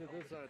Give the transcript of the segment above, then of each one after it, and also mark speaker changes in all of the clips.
Speaker 1: to this side.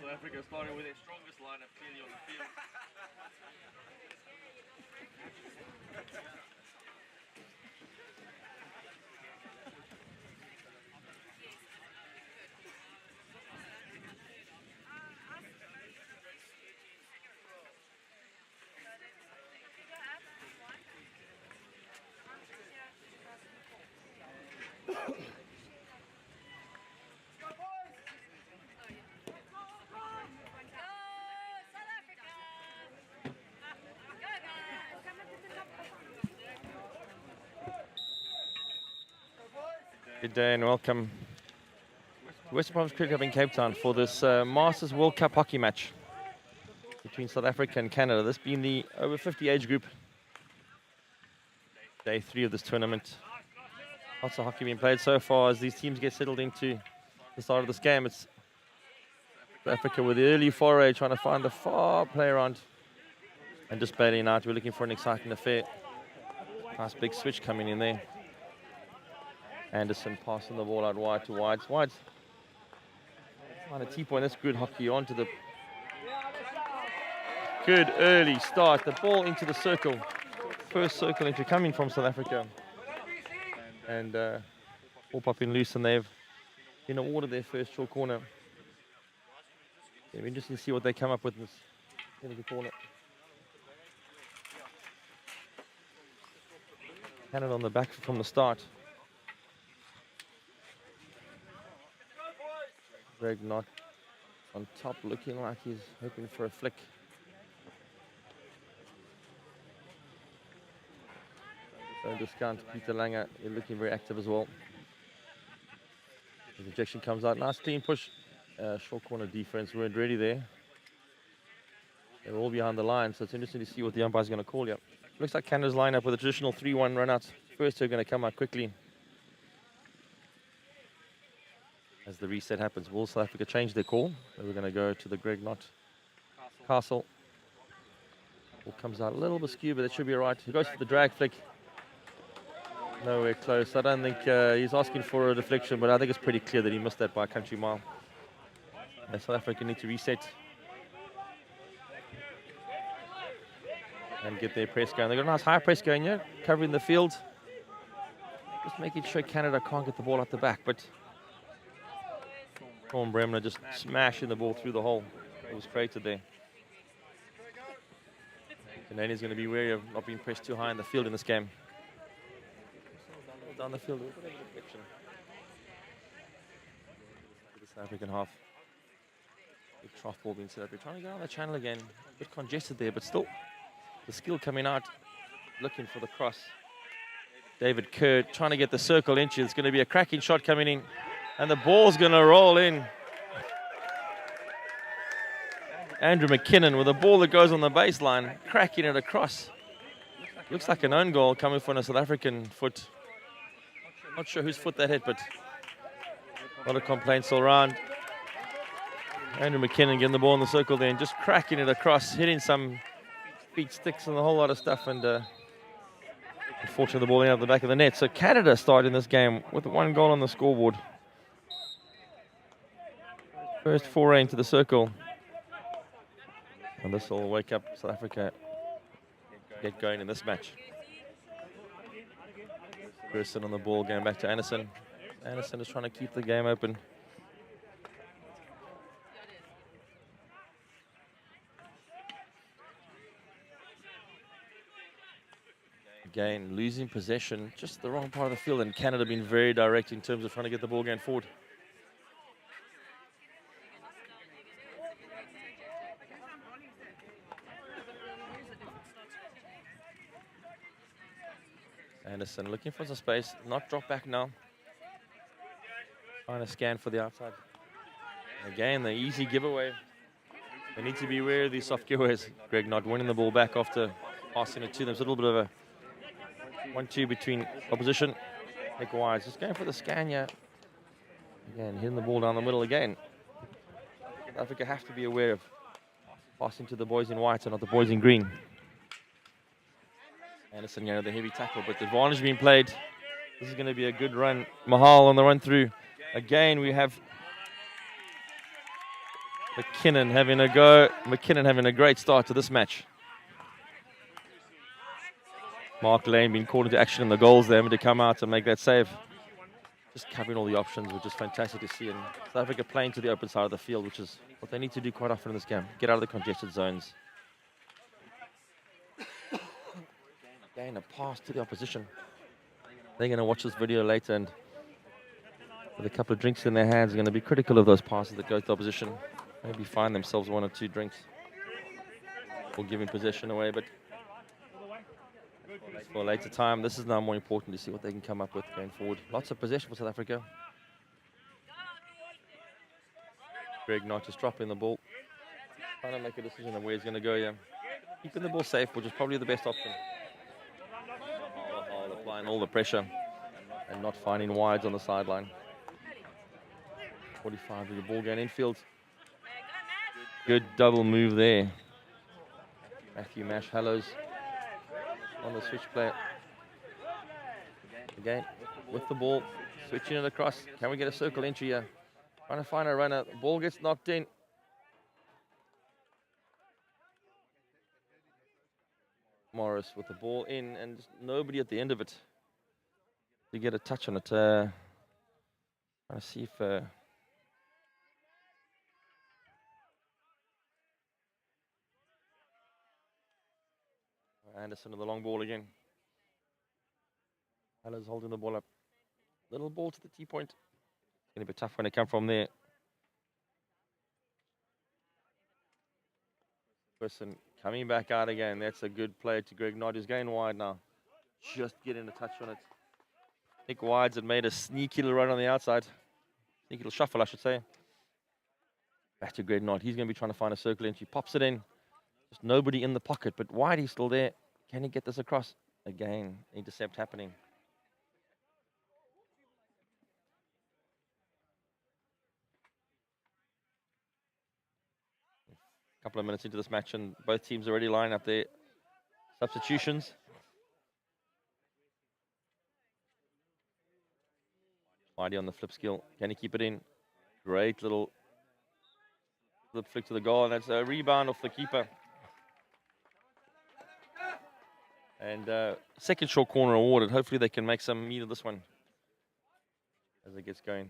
Speaker 2: South Africa starting with their strongest lineup clearly on the field.
Speaker 3: Good day and welcome to Western Province Cricket Club in Cape Town for this Masters World Cup hockey match between South Africa and Canada. This being the over 50 age group. Day 3 of this tournament. Lots of hockey being played so far as these teams get settled into the start of this game. It's South Africa with the early foray trying to find the far play around and just bailing out. We're looking for an exciting affair. Nice big switch coming in there. Anderson passing the ball out wide to Wides. Wides on a T-point. That's good hockey onto the good early start. The ball into the circle. First circle into coming from South Africa. And all popping loose, and they've been awarded their first short corner. It'll be interesting to see what they come up with in this corner. Canada on the back from the start. Greg Knott on top, looking like he's hoping for a flick. Don't discount Peter Langer, he's looking very active as well. His ejection comes out, nice clean push. Short corner defense weren't ready there. They're all behind the line, so it's interesting to see what the umpire's going to call here. Looks like Canada's line up with a traditional 3-1 run-out. First two are going to come out quickly. As the reset happens, will South Africa change their call? So we're going to go to the Greg Knott Castle. Ball comes out a little bit skew, but it should be all right. He goes for the drag flick. Nowhere close. I don't think he's asking for a deflection, but I think it's pretty clear that he missed that by a country mile. And South Africa need to reset and get their press going. They've got a nice high press going here, covering the field. Just making sure Canada can't get the ball out the back, but Tom Bremner just smashing the ball through the hole. It was created there. Canadian's going to be wary of not being pressed too high in the field in this game. Down the field, a little bit of deflection. The South African half. Big trough ball being set up. We're trying to get on the channel again. A bit congested there, but still the skill coming out, looking for the cross. David Kerr trying to get the circle inches. It's going to be a cracking shot coming in, and the ball's going to roll in. Andrew McKinnon with a ball that goes on the baseline, cracking it across. Looks like an own goal coming from a South African foot. Not sure whose foot that hit, but a lot of complaints all around. Andrew McKinnon getting the ball in the circle there and just cracking it across, hitting some feet sticks and a whole lot of stuff, and unfortunately the ball out of the back of the net. So Canada starting this game with 1 goal on the scoreboard. First foray into the circle. And this will wake up South Africa, get going in this match. Gerson on the ball, going back to Anderson. Anderson is trying to keep the game open. Again, losing possession, just the wrong part of the field, and Canada been very direct in terms of trying to get the ball going forward. Anderson looking for some space, not drop back now. Trying to scan for the outside. Again, the easy giveaway. They need to be wary of these soft giveaways. Greg not winning the ball back after passing it to them. It's a little bit of a 1-2 between opposition. Nick Wise just going for the scan here. Again, hitting the ball down the middle again. South Africa have to be aware of passing to the boys in white and not the boys in green. Anderson, the heavy tackle, but the advantage being played. This is going to be a good run. Mahal on the run through. Again, we have McKinnon having a go. McKinnon having a great start to this match. Mark Lane being called into action in the goals there, having to come out and make that save. Just covering all the options, which is fantastic to see. And South Africa playing to the open side of the field, which is what they need to do quite often in this game. Get out of the congested zones. Again, a pass to the opposition. They're going to watch this video later and with a couple of drinks in their hands, are going to be critical of those passes that go to the opposition. Maybe find themselves 1 or 2 drinks or giving possession away, but for a later time, this is now more important to see what they can come up with going forward. Lots of possession for South Africa. Greg not just dropping the ball. Trying to make a decision on where he's going to go here. Keeping the ball safe, which is probably the best option. Applying all the pressure and not finding wides on the sideline. 45 with the ball going infield. Good double move there. Matthew Mash Hallows on the switch play. Again, with the ball, switching it across. Can we get a circle entry here? Trying to find a runner. The ball gets knocked in. Morris with the ball in and just nobody at the end of it to get a touch on it. Trying to see if Anderson with the long ball again. Hallows holding the ball up. Little ball to the T-point. It's going to be tough when they come from there. Person coming back out again. That's a good play to Greg Nod. He's going wide now. Just getting a touch on it. Nick Wides had made a sneaky little run on the outside. Sneaky little shuffle, I should say. Back to Greg Nod. He's going to be trying to find a circle entry. Pops it in. Just nobody in the pocket, but Whitey's still there. Can he get this across? Again, intercept happening. A couple of minutes into this match, and both teams already lining up their substitutions. Whitey on the flip skill. Can he keep it in? Great little flip flick to the goal, and that's a rebound off the keeper. And second short corner awarded. Hopefully they can make some meat of this one as it gets going.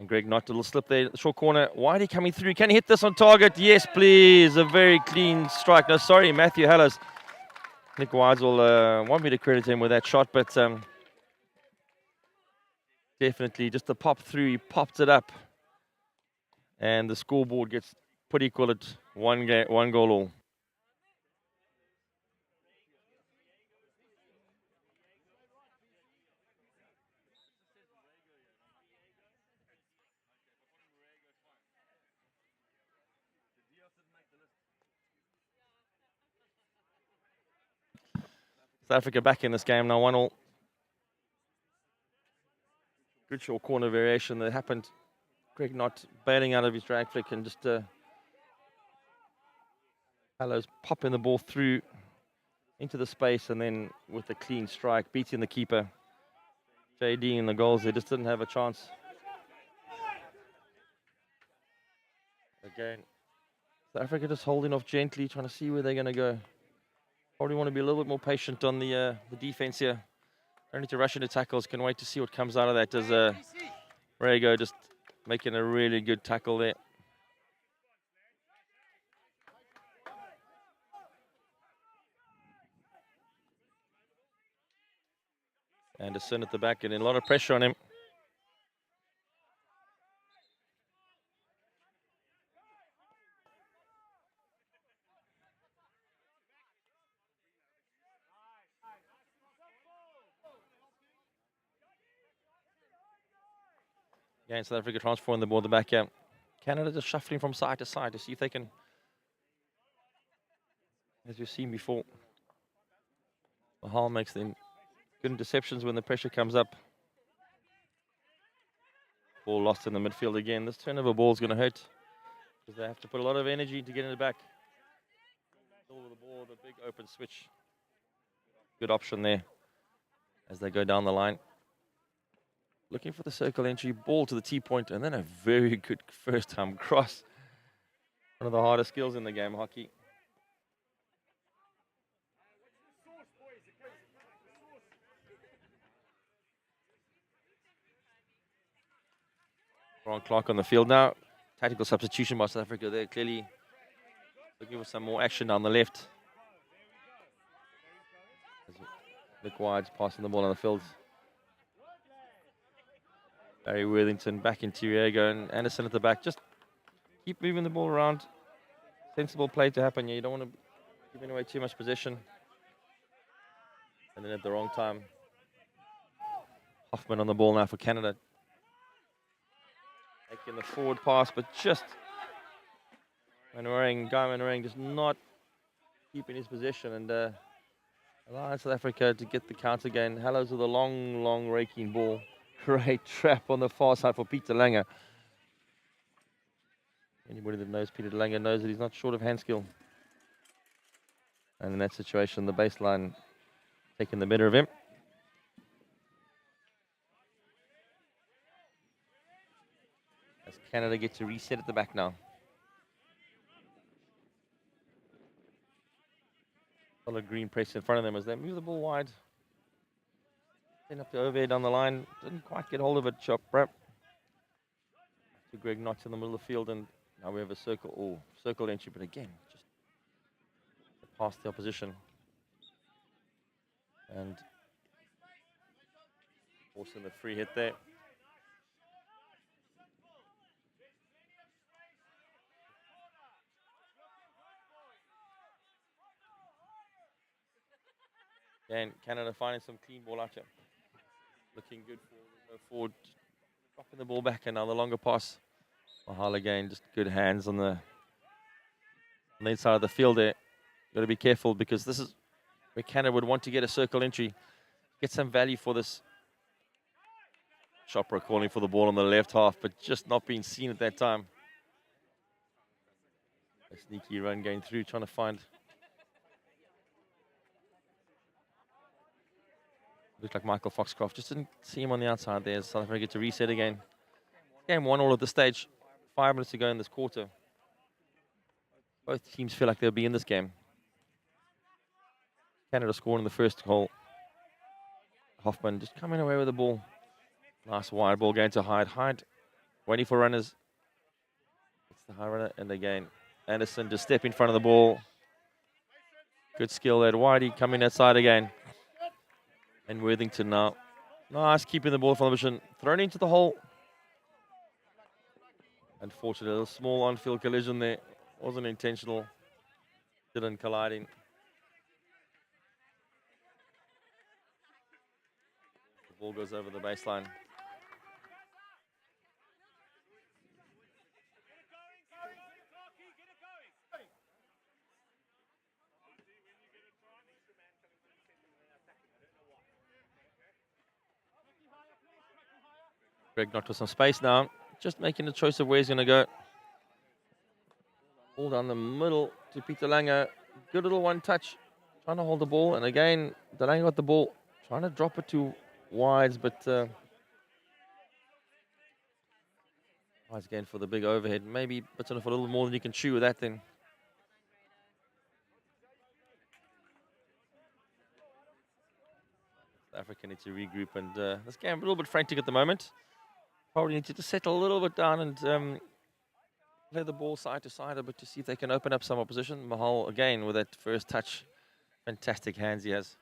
Speaker 3: And Greg Knott, a little slip there, short corner. Whitey coming through. Can he hit this on target? Yes, please. A very clean strike. No, sorry, Matthew Hallis. Nick Wise will want me to credit him with that shot, but definitely just the pop through. He popped it up. And the scoreboard gets put equal at one goal all. South Africa back in this game now, 1-1. Good short corner variation that happened. Greg Knott bailing out of his drag flick and just Hallows popping the ball through into the space and then with a clean strike, beating the keeper. JD in the goals, they just didn't have a chance. Again, South Africa just holding off gently, trying to see where they're going to go. Probably want to be a little bit more patient on the defense here. Don't need to rush into tackles. Can wait to see what comes out of that. Does Rego just making a really good tackle there. Anderson at the back, getting a lot of pressure on him. Again, South Africa transferring the ball at the back here. Canada just shuffling from side to side to see if they can, as we've seen before, Mahal makes them good interceptions when the pressure comes up. Ball lost in the midfield again. This turnover ball is going to hurt because they have to put a lot of energy to get in the back. Still with the ball, the big open switch. Good option there as they go down the line. Looking for the circle entry, ball to the T-point, and then a very good first-time cross. One of the hardest skills in the game, hockey. Ron Clark on the field now. Tactical substitution by South Africa there. Clearly looking for some more action down the left. Nick Wide's passing the ball on the field. Barry Worthington back into Riego and Anderson at the back. Just keep moving the ball around. Sensible play to happen here. You don't want to give away too much possession. And then at the wrong time, Hoffman on the ball now for Canada. Making the forward pass, but just Guy Manwaring just not keeping his possession and allowing South Africa to get the counter again. Hallows with a long raking ball. Great trap on the far side for Peter Langer. Anybody that knows Peter Langer knows that he's not short of hand skill. And in that situation, the baseline taking the better of him. As Canada get to reset at the back now. Solid green press in front of them as they move the ball wide. Up the overhead down the line. Didn't quite get hold of it, chop wrap. To Greg Knott in the middle of the field, and now we have a circle entry, but again, just past the opposition. And forcing the free hit there. And Canada finding some clean ball out here. Looking good forward, dropping the ball back, and now the longer pass. Mahal again, just good hands on the inside of the field there. Got to be careful because this is where Canada would want to get a circle entry, get some value for this. Chopra calling for the ball on the left half, but just not being seen at that time. A sneaky run going through, trying to find. Looks like Michael Foxcroft. Just didn't see him on the outside there. South Africa get to reset again. Game 1-1 at this stage. 5 minutes to go in this quarter. Both teams feel like they'll be in this game. Canada scoring the first goal. Hoffman just coming away with the ball. Nice wide ball going to Hyde. Hyde waiting for runners. It's the high runner, and again, Anderson just step in front of the ball. Good skill there. Whitey coming outside again. And Worthington now. Nice keeping the ball from the position. Thrown into the hole. Unfortunately, a small on-field collision there. Wasn't intentional. Didn't colliding. The ball goes over the baseline. Greg knocked with some space now. Just making the choice of where he's going to go. Ball down the middle to Peter Langer. Good little one touch. Trying to hold the ball. And again, Langer got the ball. Trying to drop it to wides, but wides again for the big overhead. Maybe bits on it for a little more than you can chew with that then. South Africa needs to regroup, and this game a little bit frantic at the moment. Probably need to just settle a little bit down and play the ball side to side a bit to see if they can open up some opposition. Mahal again with that first touch. Fantastic hands he has.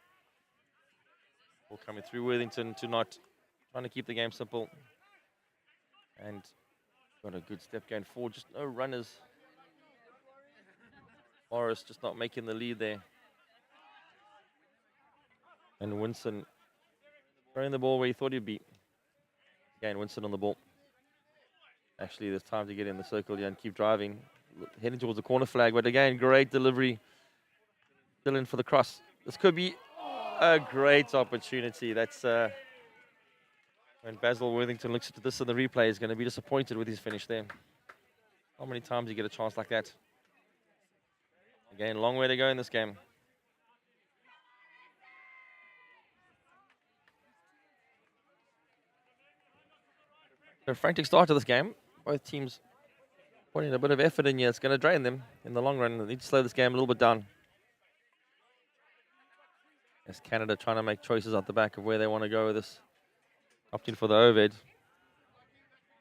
Speaker 3: Ball coming through Worthington to not trying to keep the game simple. And got a good step going forward. Just no runners. Morris just not making the lead there. And Winston throwing the ball where he thought he'd be. Again, Winston on the ball. Actually, there's time to get in the circle here and keep driving. Heading towards the corner flag, but again, great delivery. Dylan for the cross. This could be a great opportunity. That's when Basil Worthington looks at this in the replay, he's going to be disappointed with his finish there. How many times do you get a chance like that? Again, long way to go in this game. A frantic start to this game. Both teams putting a bit of effort in here. It's going to drain them in the long run. They need to slow this game a little bit down. As Canada trying to make choices at the back of where they want to go with this. Opting for the overhead.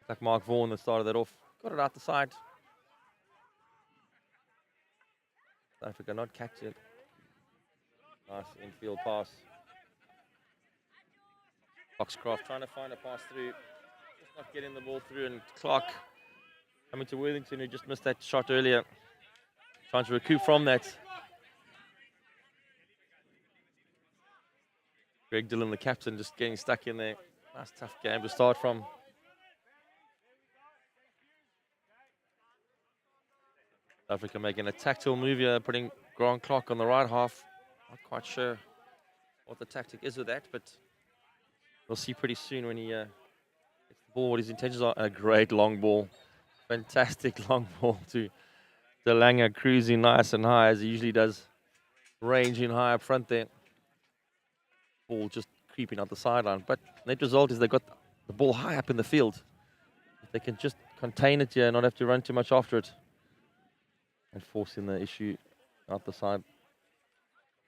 Speaker 3: Like Mark Vaughan that started that off. Got it out the side. South Africa not catch it. Nice infield pass. Foxcroft trying to find a pass through. Not getting the ball through, and Clark coming to Worthington, who just missed that shot earlier. Trying to recoup from that. Greg Dillon, the captain, just getting stuck in there. Nice tough game to start from. Africa making a tactile move here, putting Grant Clark on the right half. Not quite sure what the tactic is with that, but we'll see pretty soon when he ball, what his intentions are. A great long ball. Fantastic long ball to De Lange, cruising nice and high as he usually does. Ranging high up front there. Ball just creeping out the sideline. But net result is they got the ball high up in the field. If they can just contain it here and not have to run too much after it. And forcing the issue out the side.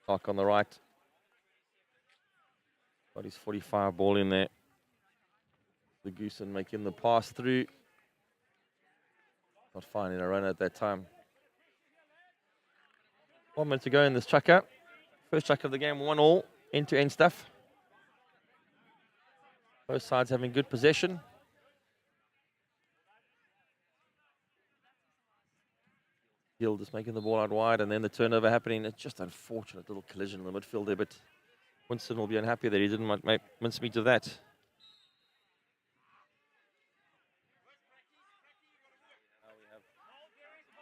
Speaker 3: Clark on the right. Got his 45 ball in there. The Goosen making the pass through. Not finding a run at that time. 1 minute to go in this chucker. First chuck of the game, 1-1, end-to-end stuff. Both sides having good possession. Hill just making the ball out wide, and then the turnover happening. It's just unfortunate little collision in the midfield there, but Winston will be unhappy that he didn't make mincemeat of that.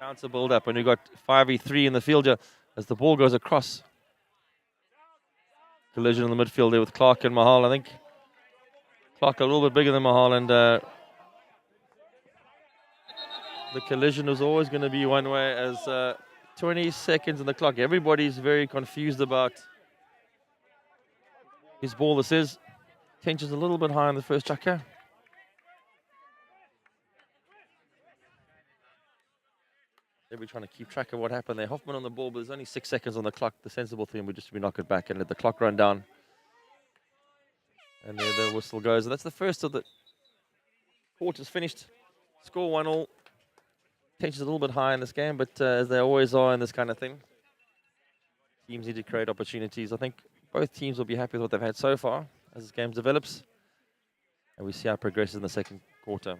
Speaker 3: Counter build up, and we've got 5v3 in the field here as the ball goes across. Collision in the midfield there with Clark and Mahal. I think Clark a little bit bigger than Mahal, and the collision was always going to be one way as 20 seconds on the clock. Everybody's very confused about his ball. This is tension's a little bit high in the first chucker. They'll be trying to keep track of what happened there. Hoffman on the ball, but there's only 6 seconds on the clock. The sensible thing would just be knock it back and let the clock run down. And there the whistle goes. And that's the first of the quarters finished. Score 1-all. Tension's a little bit high in this game, but as they always are in this kind of thing, teams need to create opportunities. I think both teams will be happy with what they've had so far as this game develops, and we see how it progresses in the second quarter.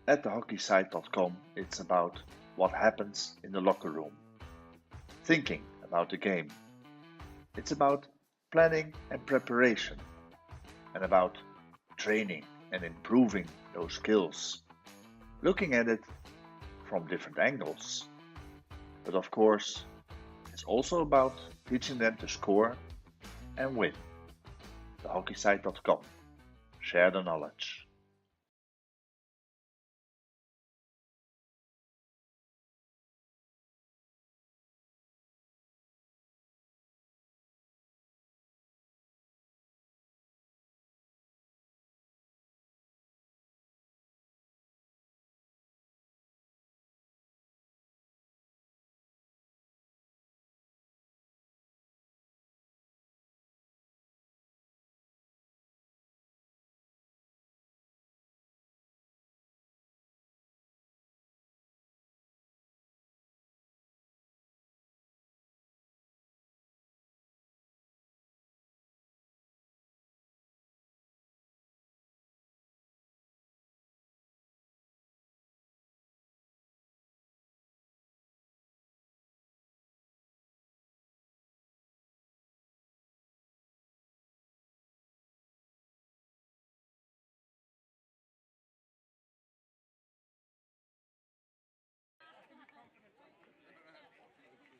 Speaker 1: At thehockeysite.com, it's about what happens in the locker room, thinking about the game. It's about planning and preparation, and about training and improving those skills, looking at it from different angles. But of course, it's also about teaching them to score and win. Thehockeysite.com. Share the knowledge.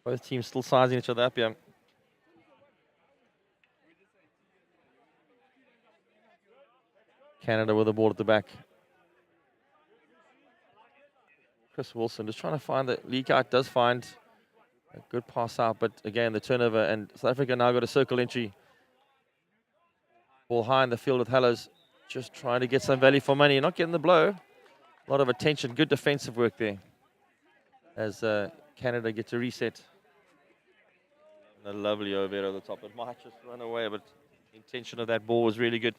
Speaker 3: Both teams still sizing each other up here. Canada with the ball at the back. Chris Wilson just trying to find the leak out. Does find a good pass out, but again, the turnover. And South Africa now got a circle entry. Ball high in the field with Hallows. Just trying to get some value for money. Not getting the blow. A lot of attention. Good defensive work there. As Canada gets a reset. And a lovely over there at the top. It might just run away, but the intention of that ball was really good.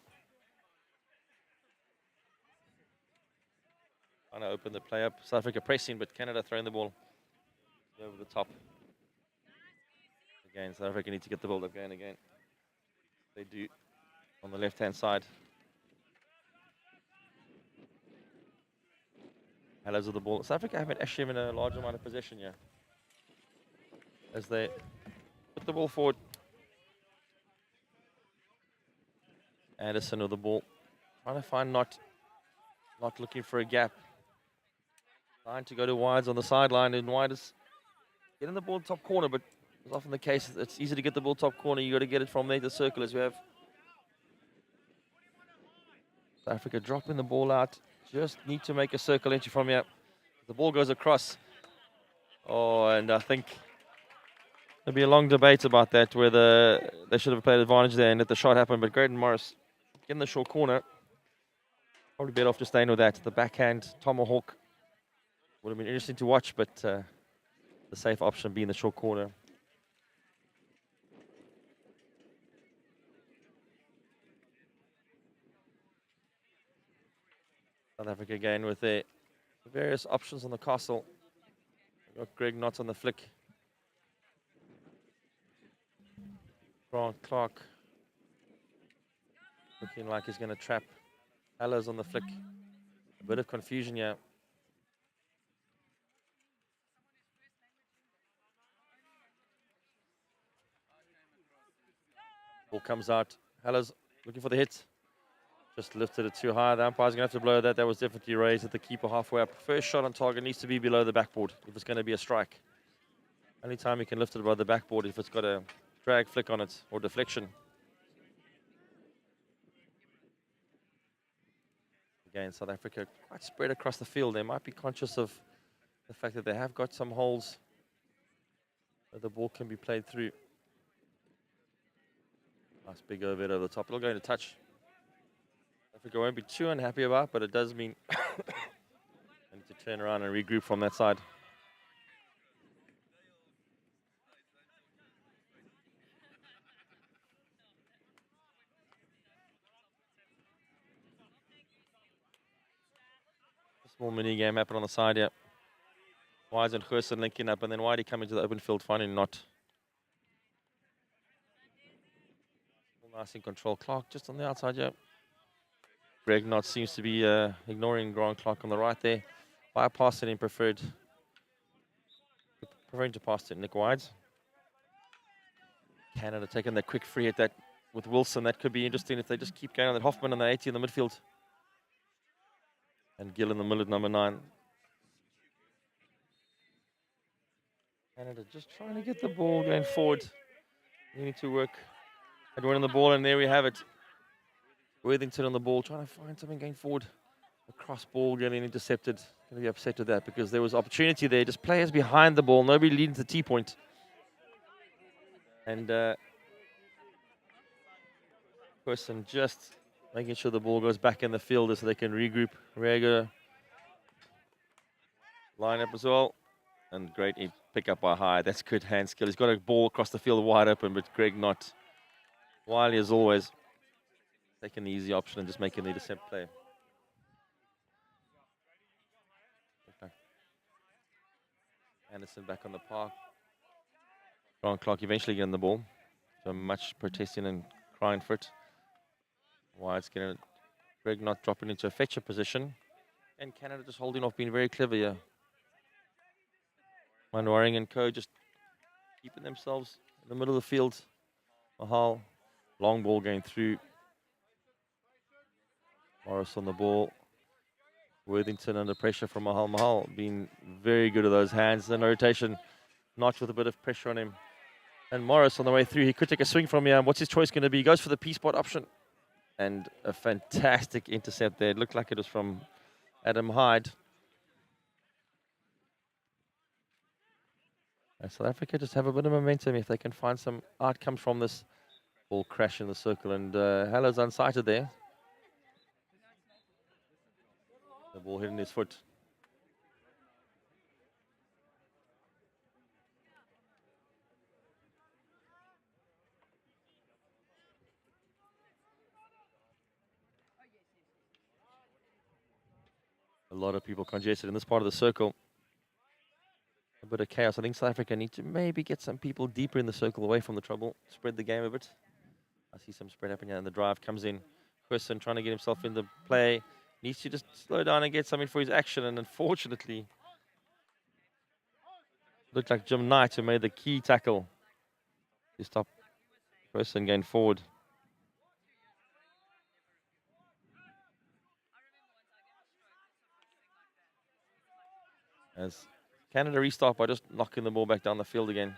Speaker 3: Trying to open the play up. South Africa pressing, but Canada throwing the ball over the top. Again, South Africa need to get the ball up again. They do on the left-hand side. Hallows with the ball. South Africa haven't actually having a large amount of possession here. As they put the ball forward. Anderson with the ball. Trying to find not looking for a gap. Trying to go to wides on the sideline, and wide is getting the ball top corner, but it's often the case it's easy to get the ball top corner. You got to get it from there to the circle as we have South Africa dropping the ball out. Just need to make a circle entry from here. The ball goes across. Oh, and I think there'll be a long debate about that, whether they should have played advantage there and let the shot happen. But Graydon Morris in the short corner. Probably better off just staying with that. The backhand tomahawk would have been interesting to watch, but the safe option being the short corner. South Africa again with their various options on the castle. Got Greg Knott on the flick. Grant Clark looking like he's going to trap Hallows on the flick. A bit of confusion here. Ball comes out. Hallows looking for the hit. Just lifted it too high. The umpire's going to have to blow that. That was definitely raised at the keeper halfway up. First shot on target needs to be below the backboard if it's going to be a strike. Only time you can lift it above the backboard if it's got a drag flick on it or deflection. Again, South Africa quite spread across the field. They might be conscious of the fact that they have got some holes that the ball can be played through. Nice big overhead over the top. It'll go into touch. Africa won't be too unhappy about, but it does mean I need to turn around and regroup from that side. Small mini game happened on the side here. Wise and Gerson linking up, and then Whitey coming to the open field, finding not. Nice in control. Clark just on the outside here. Greg Knott seems to be ignoring Grant Clark on the right there. Bypassing him, preferring to pass to Nick Wides. Canada taking that quick free at that with Wilson. That could be interesting if they just keep going on that. Hoffman and the 80 in the midfield. And Gill in the middle at number 9. Canada just trying to get the ball going forward. You need to work at winning the ball, and there we have it. Worthington on the ball, trying to find something going forward. A cross ball getting intercepted. Going to be upset with that because there was opportunity there. Just players behind the ball, nobody leading to the T-point. And person just making sure the ball goes back in the field so they can regroup. Riega line up as well. And great pick up by High. That's good hand skill. He's got a ball across the field wide open, but Greg Knott, wily as always, taking the easy option and just making the intercept play. Okay. Anderson back on the park. Grant Clark eventually getting the ball. So much protesting and crying for it. Wide's getting it. Greg Knott dropping into a fetcher position. And Canada just holding off, being very clever here. Manwaring and co just keeping themselves in the middle of the field. Mahal, long ball going through. Morris on the ball. Worthington under pressure from Mahal. Mahal being very good at those hands. Then a rotation, Notch with a bit of pressure on him. And Morris on the way through. He could take a swing from here. What's his choice going to be? He goes for the P-spot option. And a fantastic intercept there. It looked like it was from Adam Hyde. And South Africa just have a bit of momentum if they can find some outcomes from this. Ball crash in the circle, and Hallows unsighted there. The ball hitting his foot. A lot of people congested in this part of the circle. A bit of chaos. I think South Africa need to maybe get some people deeper in the circle away from the trouble. Spread the game a bit. I see some spread happening, and the drive comes in. Gerson trying to get himself in the play. Needs to just slow down and get something for his action. And unfortunately, looked like Jim Knight who made the key tackle to stop Gerson going forward. As Canada restart by just knocking the ball back down the field again.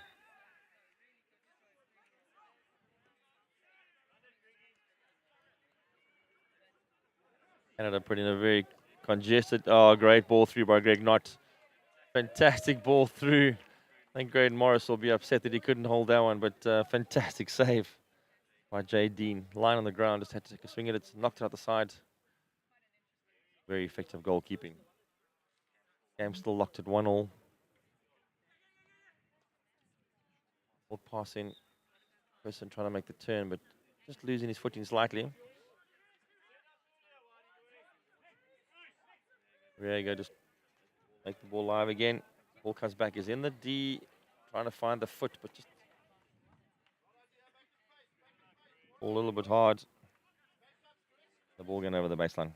Speaker 3: Canada put in a very congested, great ball through by Greg Knott. Fantastic ball through. I think Graydon Morris will be upset that he couldn't hold that one, but fantastic save by Jay Dean. Line on the ground, just had to take a swing at it, knocked it out the side. Very effective goalkeeping. Game still locked at 1-1. Ball passing. Person trying to make the turn, but just losing his footing slightly. Riega just make the ball live again. Ball comes back, is in the D, trying to find the foot, but just a little bit hard. The ball going over the baseline.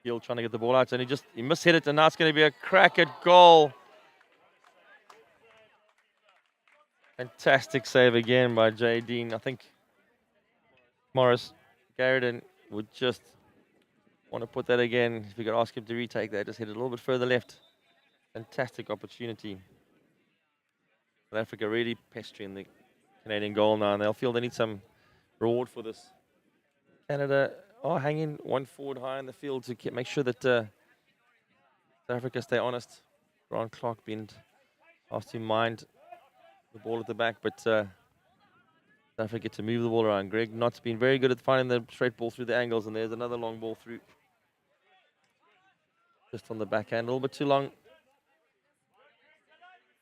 Speaker 3: Gill trying to get the ball out, and he mishit it, and now it's going to be a crack at goal. Fantastic save again by Jay Dean. I think Morris Garrison would just want to put that again. If we could ask him to retake that, just hit it a little bit further left. Fantastic opportunity. South Africa really pestering the Canadian goal now, and they'll feel they need some reward for this. Canada are hanging one forward high in the field to make sure that South Africa stay honest. Grant Clark being asked to mind the ball at the back, but South Africa to move the ball around. Greg Knott's been very good at finding the straight ball through the angles, and there's another long ball through. Just on the backhand, a little bit too long.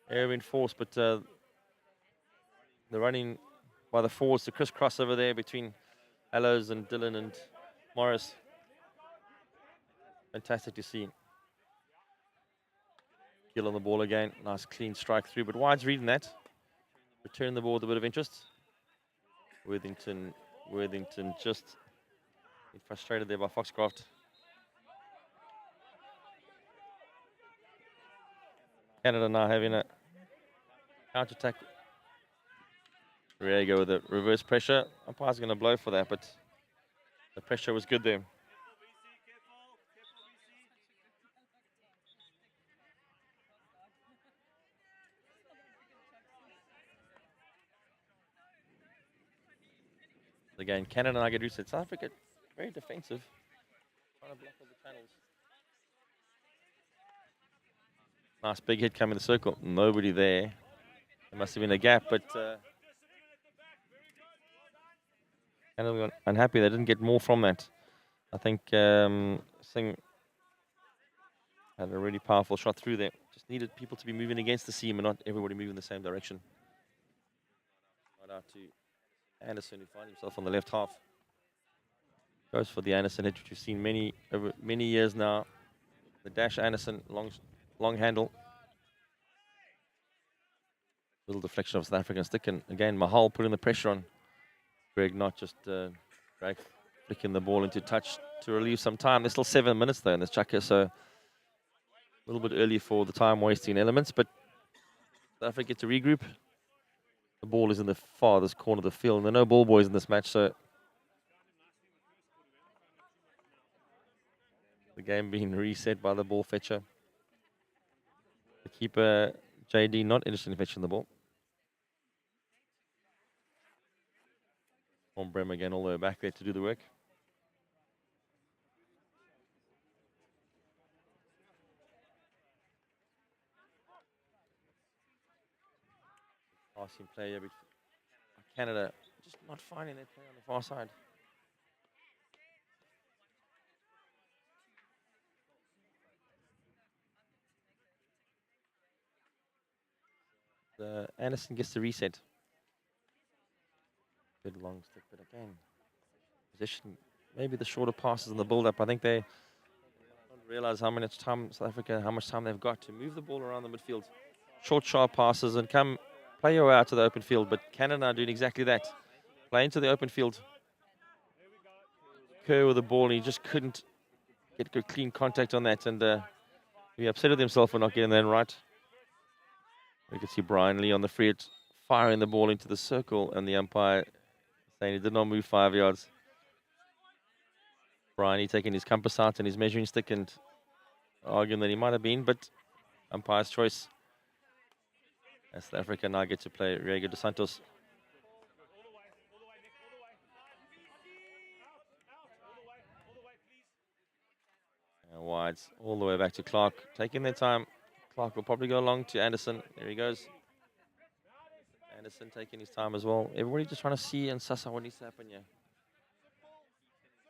Speaker 3: Air in force, but the running by the forwards, the crisscross over there between Allows and Dillon and Morris. Fantastic to see. Gill on the ball again. Nice clean strike through, but Wide's reading that. Return the ball with a bit of interest. Worthington just frustrated there by Foxcroft. Canada now having a counter-attack. Riego with the reverse pressure. Umpire's going to blow for that, but the pressure was good there. Again, Canada now get reset. South Africa very defensive. Trying to block all the channels. Nice big hit coming in the circle. Nobody there. There must have been a gap, but Canada were unhappy they didn't get more from that. I think Singh had a really powerful shot through there. Just needed people to be moving against the seam and not everybody moving the same direction. Right out to Anderson, who finds himself on the left half. Goes for the Anderson hit, which we've seen over many years now. The dash Anderson, long handle. Little deflection of South African stick, and again Mahal putting the pressure on Greg, not just flicking the ball into touch to relieve some time. There's still 7 minutes though in this chucker, so a little bit early for the time wasting elements, but South Africa get to regroup. The ball is in the farthest corner of the field, and there are no ball boys in this match, so the game being reset by the ball fetcher. The keeper, JD, not interested in fetching the ball. On Brem again, all the way back there to do the work. Passing play every Canada just not finding their play on the far side. Anderson gets the reset. Good long stick, but again, position, maybe the shorter passes in the build-up. I think they don't realize how much time South Africa, how much time they've got to move the ball around the midfield. Short, sharp passes and play your way out to the open field. But Canada are doing exactly that. Play into the open field. Kerr with the ball, and he just couldn't get good, clean contact on that. And he upset with himself for not getting that right. We could see Brian Lee on the free hit, firing the ball into the circle, and the umpire saying he did not move 5 yards. Brian Lee taking his compass out and his measuring stick and arguing that he might have been, but umpire's choice. As South Africa now get to play Riego dos Santos. And wides all the way back to Clark, taking their time. Clark will probably go along to Anderson. There he goes. Anderson taking his time as well. Everybody just trying to see and suss out what needs to happen here.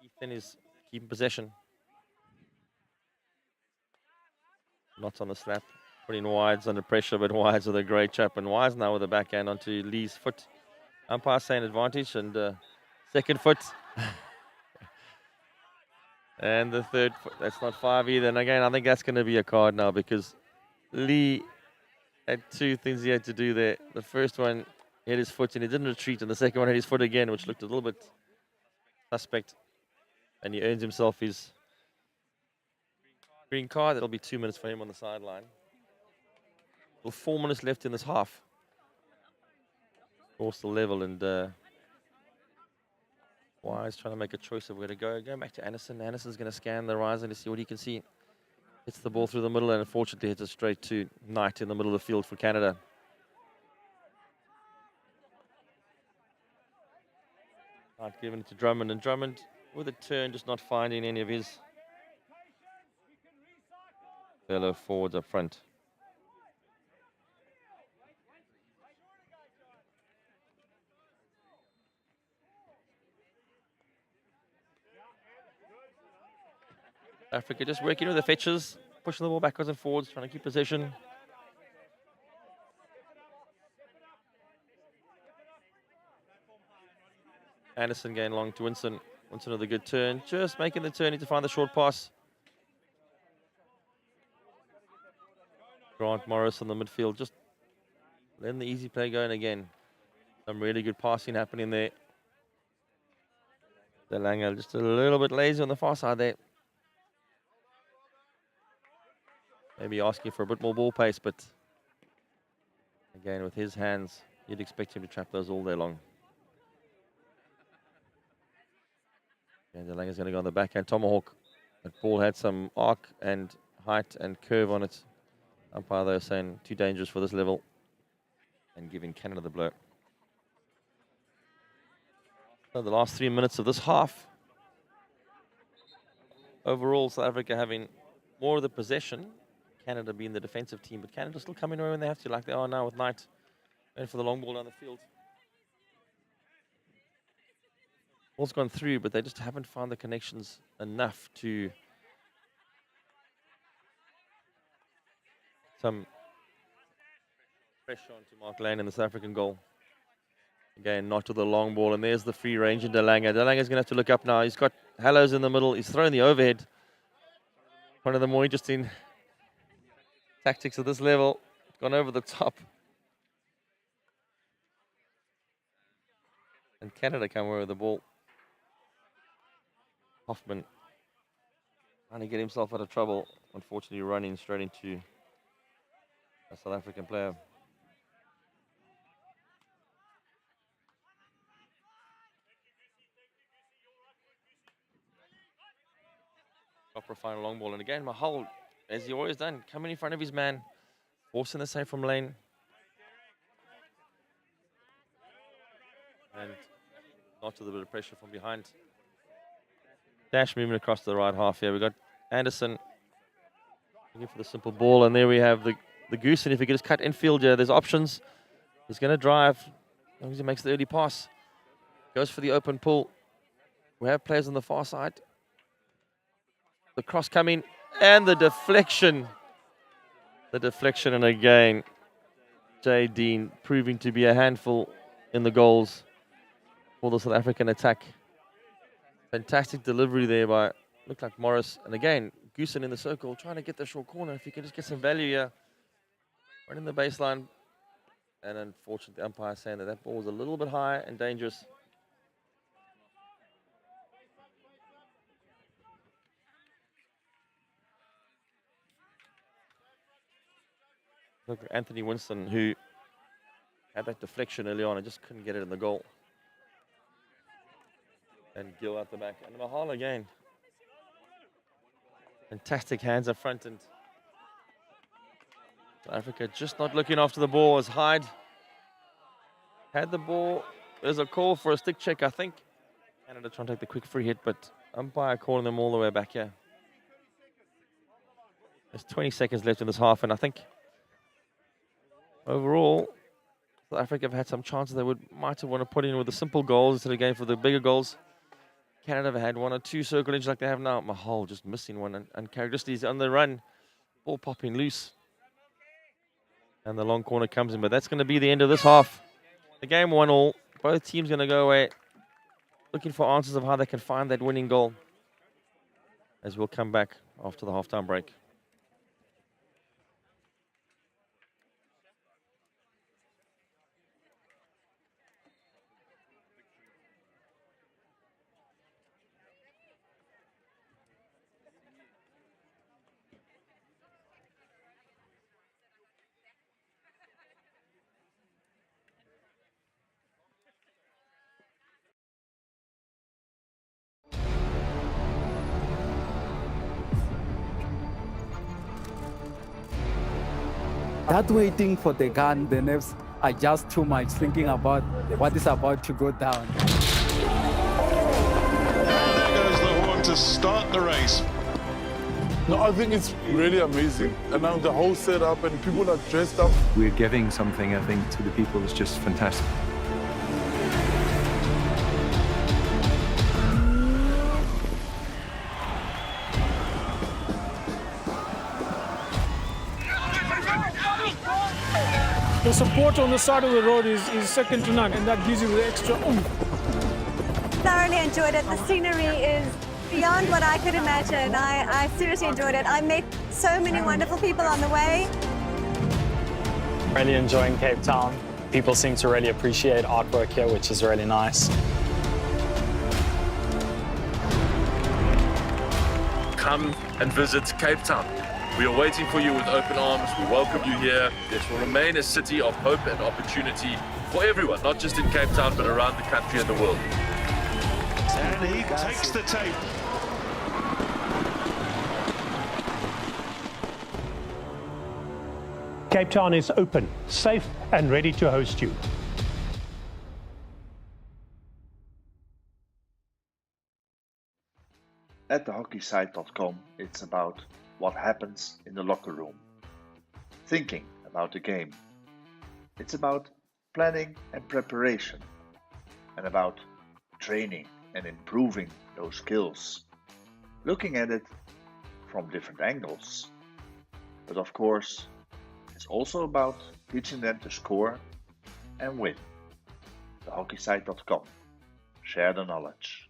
Speaker 3: Ethan is keeping possession. Not on the slap. Putting Wides under pressure, but Wides with a great chap. And Wides now with the backhand onto Lee's foot. Umpire saying advantage, and second foot. And the third, that's not 5 either. And again, I think that's going to be a card now because Lee had 2 things he had to do there. The first one, he hit his foot and he didn't retreat. And the second one hit his foot again, which looked a little bit suspect. And he earns himself his green card. That'll be 2 minutes for him on the sideline. Well, 4 minutes left in this half. Force the level and Wise trying to make a choice of where to go. Going back to Anderson. Anderson's going to scan the horizon to see what he can see. Hits the ball through the middle and unfortunately hits it straight to Knight in the middle of the field for Canada. Knight giving it to Drummond, and Drummond with a turn, just not finding any of his fellow forwards up front. Africa just working with the fetches, pushing the ball backwards and forwards, trying to keep possession. Anderson going long to Winston. Winston with a good turn, just making the turn to find the short pass. Grant Morris on the midfield, just letting the easy play going again. Some really good passing happening there. Delanga just a little bit lazy on the far side there. Maybe asking for a bit more ball pace, but again, with his hands, you'd expect him to trap those all day long. And Delanga's going to go on the backhand tomahawk. That ball had some arc and height and curve on it. Umpire, though, saying too dangerous for this level and giving Canada the blow. So the last 3 minutes of this half. Overall, South Africa having more of the possession. Canada being the defensive team, but Canada still coming away when they have to, like they are now with Knight going for the long ball down the field. Ball's gone through, but they just haven't found the connections enough to some pressure onto Mark Lane in the South African goal. Again, not to the long ball, and there's the free range in Delanga. Delanga's going to have to look up now. He's got Hallows in the middle. He's thrown the overhead. One of the more interesting tactics at this level. Gone over the top. And Canada come away with the ball. Hoffman trying to get himself out of trouble. Unfortunately, running straight into a South African player. Opera final long ball. And again, Mahal, as he always done, coming in front of his man, forcing the save from lane. And not with a bit of pressure from behind. Dash movement across the right half here. We've got Anderson looking for the simple ball. And there we have the Goose. And if he can just cut infield here, there's options. He's going to drive. As long as he makes the early pass. Goes for the open pull. We have players on the far side. The cross coming. And the deflection. The deflection. And again, Jay Dean proving to be a handful in the goals for the South African attack. Fantastic delivery there by, looked like Morris. And again, Goosen in the circle, trying to get the short corner. If you can just get some value here. Right in the baseline. And unfortunately, the umpire saying that ball was a little bit high and dangerous. Look at Anthony Winston, who had that deflection early on and just couldn't get it in the goal. And Gill out the back. And Mahal again. Fantastic hands up front. And South Africa just not looking after the ball as Hyde had the ball. There's a call for a stick check, I think. Canada trying to take the quick free hit, but umpire calling them all the way back here. There's 20 seconds left in this half, and I think overall, South Africa have had some chances they might have want to put in with the simple goals instead of going for the bigger goals. Canada have had 1 or 2 circle inches like they have now. Mahal just missing one, and characteristics on the run. Ball popping loose. And the long corner comes in, but that's going to be the end of this half. The game 1-1. Both teams going to go away looking for answers of how they can find that winning goal. as we'll come back after the halftime break.
Speaker 4: That waiting for the gun, the nerves are just too much, thinking about what is about to go down.
Speaker 5: There goes the horn to start the race.
Speaker 6: No, I think it's really amazing. And now the whole setup and people are dressed up.
Speaker 7: We're giving something, I think, to the people is just fantastic.
Speaker 8: The support on the side of the road is second to none, and that gives you the extra oomph.
Speaker 9: Thoroughly enjoyed it. The scenery is beyond what I could imagine. I seriously enjoyed it. I met so many wonderful people on the way.
Speaker 10: Really enjoying Cape Town. People seem to really appreciate artwork here, which is really nice.
Speaker 11: Come and visit Cape Town. We are waiting for you with open arms. We welcome you here. This will remain a city of hope and opportunity for everyone, not just in Cape Town, but around the country and the world.
Speaker 5: And he takes the tape.
Speaker 12: Cape Town is open, safe and ready to host you.
Speaker 1: At thehockeysite.com, it's about what happens in the locker room. Thinking about the game. It's about planning and preparation. And about training and improving those skills. Looking at it from different angles. But of course, it's also about teaching them to score and win. Thehockeysite.com. Share the knowledge.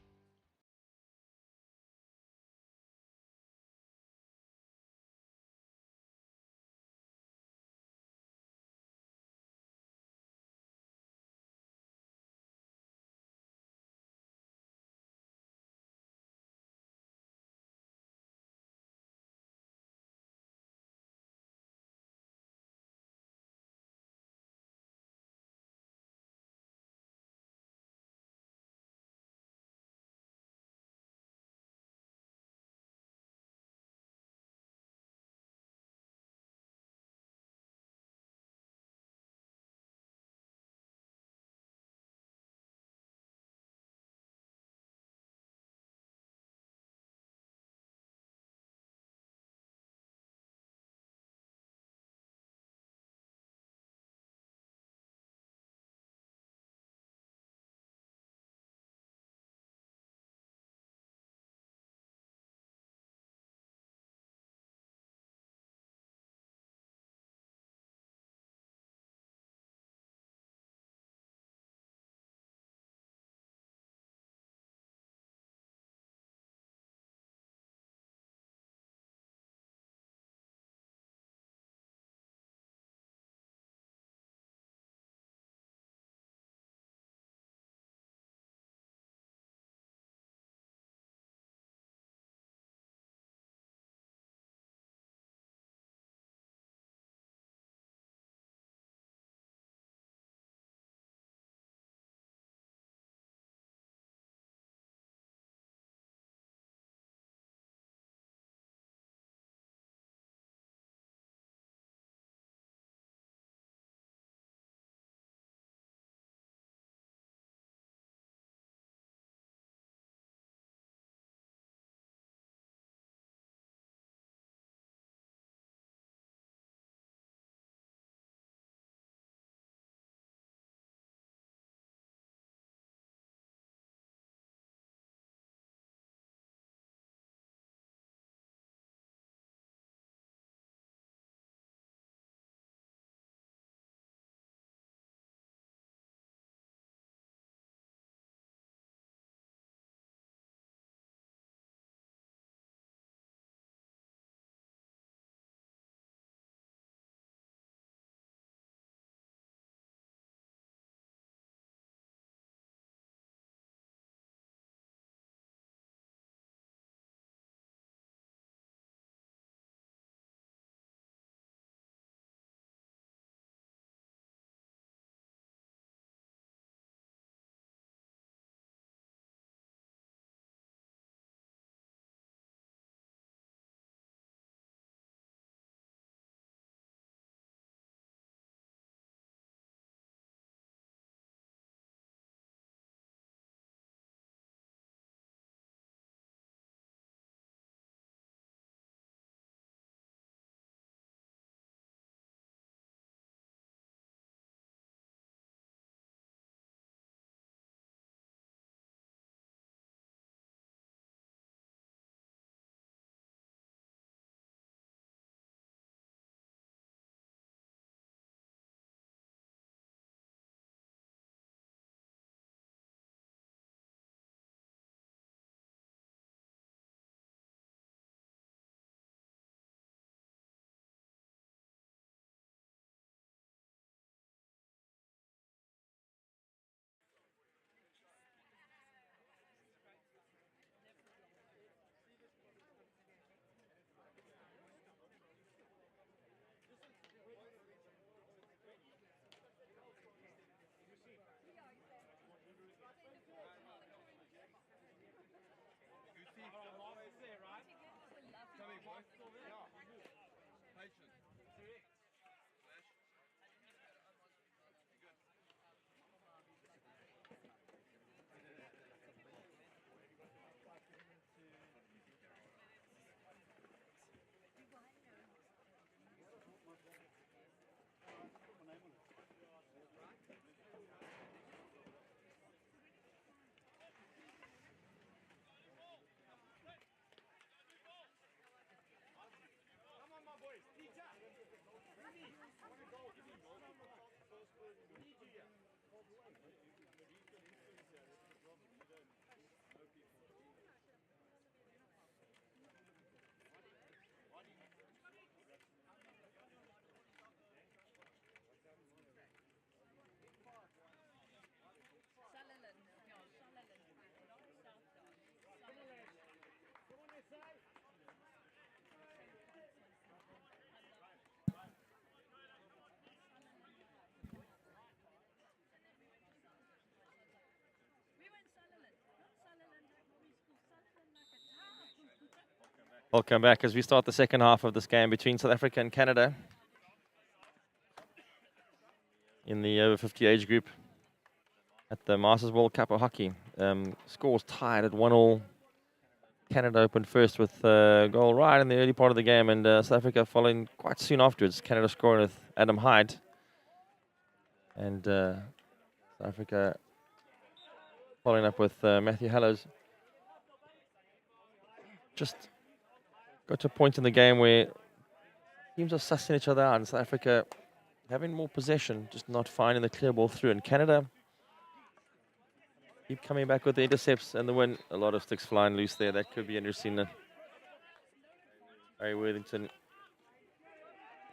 Speaker 3: Welcome back as we start the second half of this game between South Africa and Canada in the over 50 age group at the Masters World Cup of Hockey. Scores tied at 1-1. Canada opened first with a goal right in the early part of the game, and South Africa following quite soon afterwards. Canada scoring with Adam Hyde. And South Africa following up with Matthew Hallows. Just got to a point in the game where teams are sussing each other out, and South Africa having more possession, just not finding the clear ball through. And Canada keep coming back with the intercepts and the win. A lot of sticks flying loose there. That could be interesting. Harry Worthington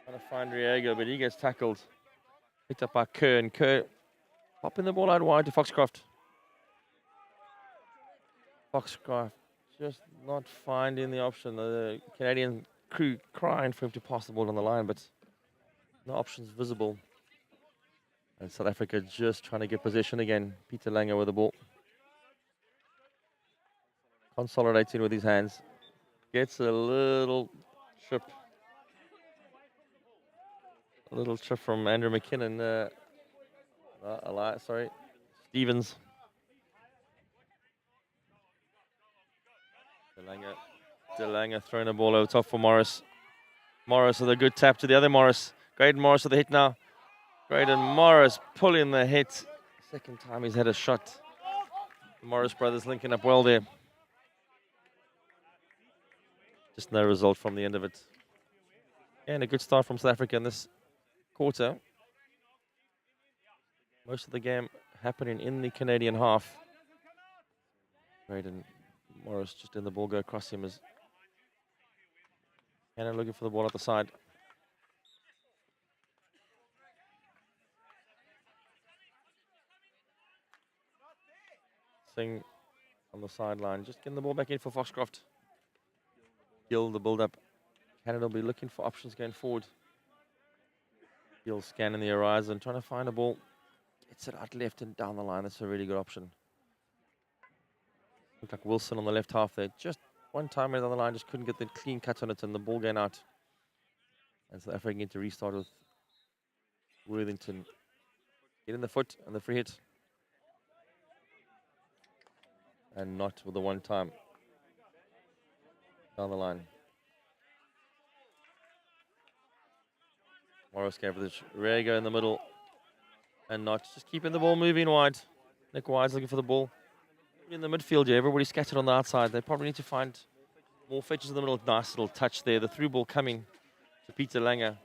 Speaker 3: trying to find Riego, but he gets tackled. Picked up by Kerr, and Kerr popping the ball out wide to Foxcroft. Foxcroft just not finding the option. The Canadian crew crying for him to pass the ball on the line, but no options visible. And South Africa just trying to get possession again. Peter Langer with the ball. Consolidating with his hands. Gets a little trip. A little trip from Andrew McKinnon. Stevens. DeLanger throwing the ball over top for Morris. Morris with a good tap to the other Morris. Graydon Morris with the hit now. Graydon Morris pulling the hit. Second time he's had a shot. The Morris brothers linking up well there. Just no result from the end of it. And a good start from South Africa in this quarter. Most of the game happening in the Canadian half. Graydon Morris just in the ball, go across him as Canada looking for the ball at the side. Singh on the sideline, just getting the ball back in for Foxcroft. Gill, the build-up. Canada will be looking for options going forward. Gill scanning the horizon, trying to find a ball. Gets it out left and down the line. That's a really good option. Looked like Wilson on the left half there. Just one time down the line, just couldn't get the clean cut on it and the ball going out. And South Africa getting to restart with Worthington. Getting the foot and the free hit. And not with the one time. Down the line. Morris gave it to Riego in the middle. And not just keeping the ball moving wide. Nick Wide's looking for the ball. In the midfield here, everybody's scattered on the outside. They probably need to find more fetches in the middle. Nice little touch there. The through ball coming to Peter Langer.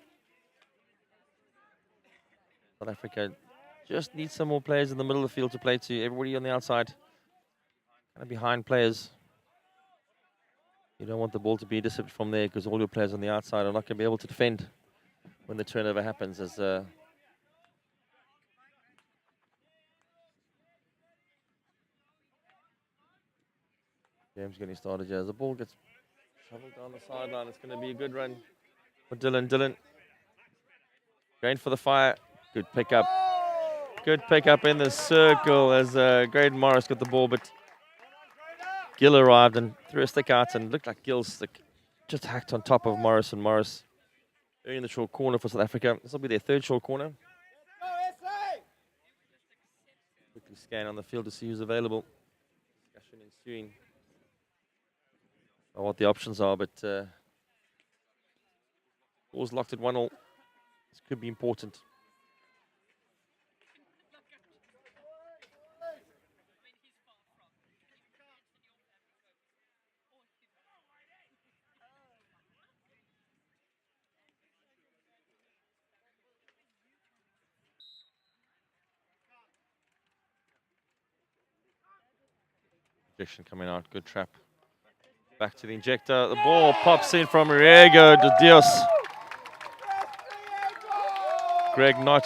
Speaker 3: South Africa just needs some more players in the middle of the field to play to. Everybody on the outside. Kind of behind players. You don't want the ball to be intercepted from there because all your players on the outside are not going to be able to defend when the turnover happens. As game's getting started here. As the ball gets shoveled down the sideline, it's going to be a good run for Dylan. Dylan going for the fire. Good pickup. Good pickup in the circle as Graydon Morris got the ball, but Gill arrived and threw a stick out and looked like Gill's stick just hacked on top of Morris, and Morris earning the short corner for South Africa. This will be their third short corner. Quickly scan on the field to see who's available. Discussion ensuing on what the options are, but ball's locked at 1-1. This could be important. Coming out, good trap. Back to the injector. The ball pops in from Riego de Dios. Greg Knott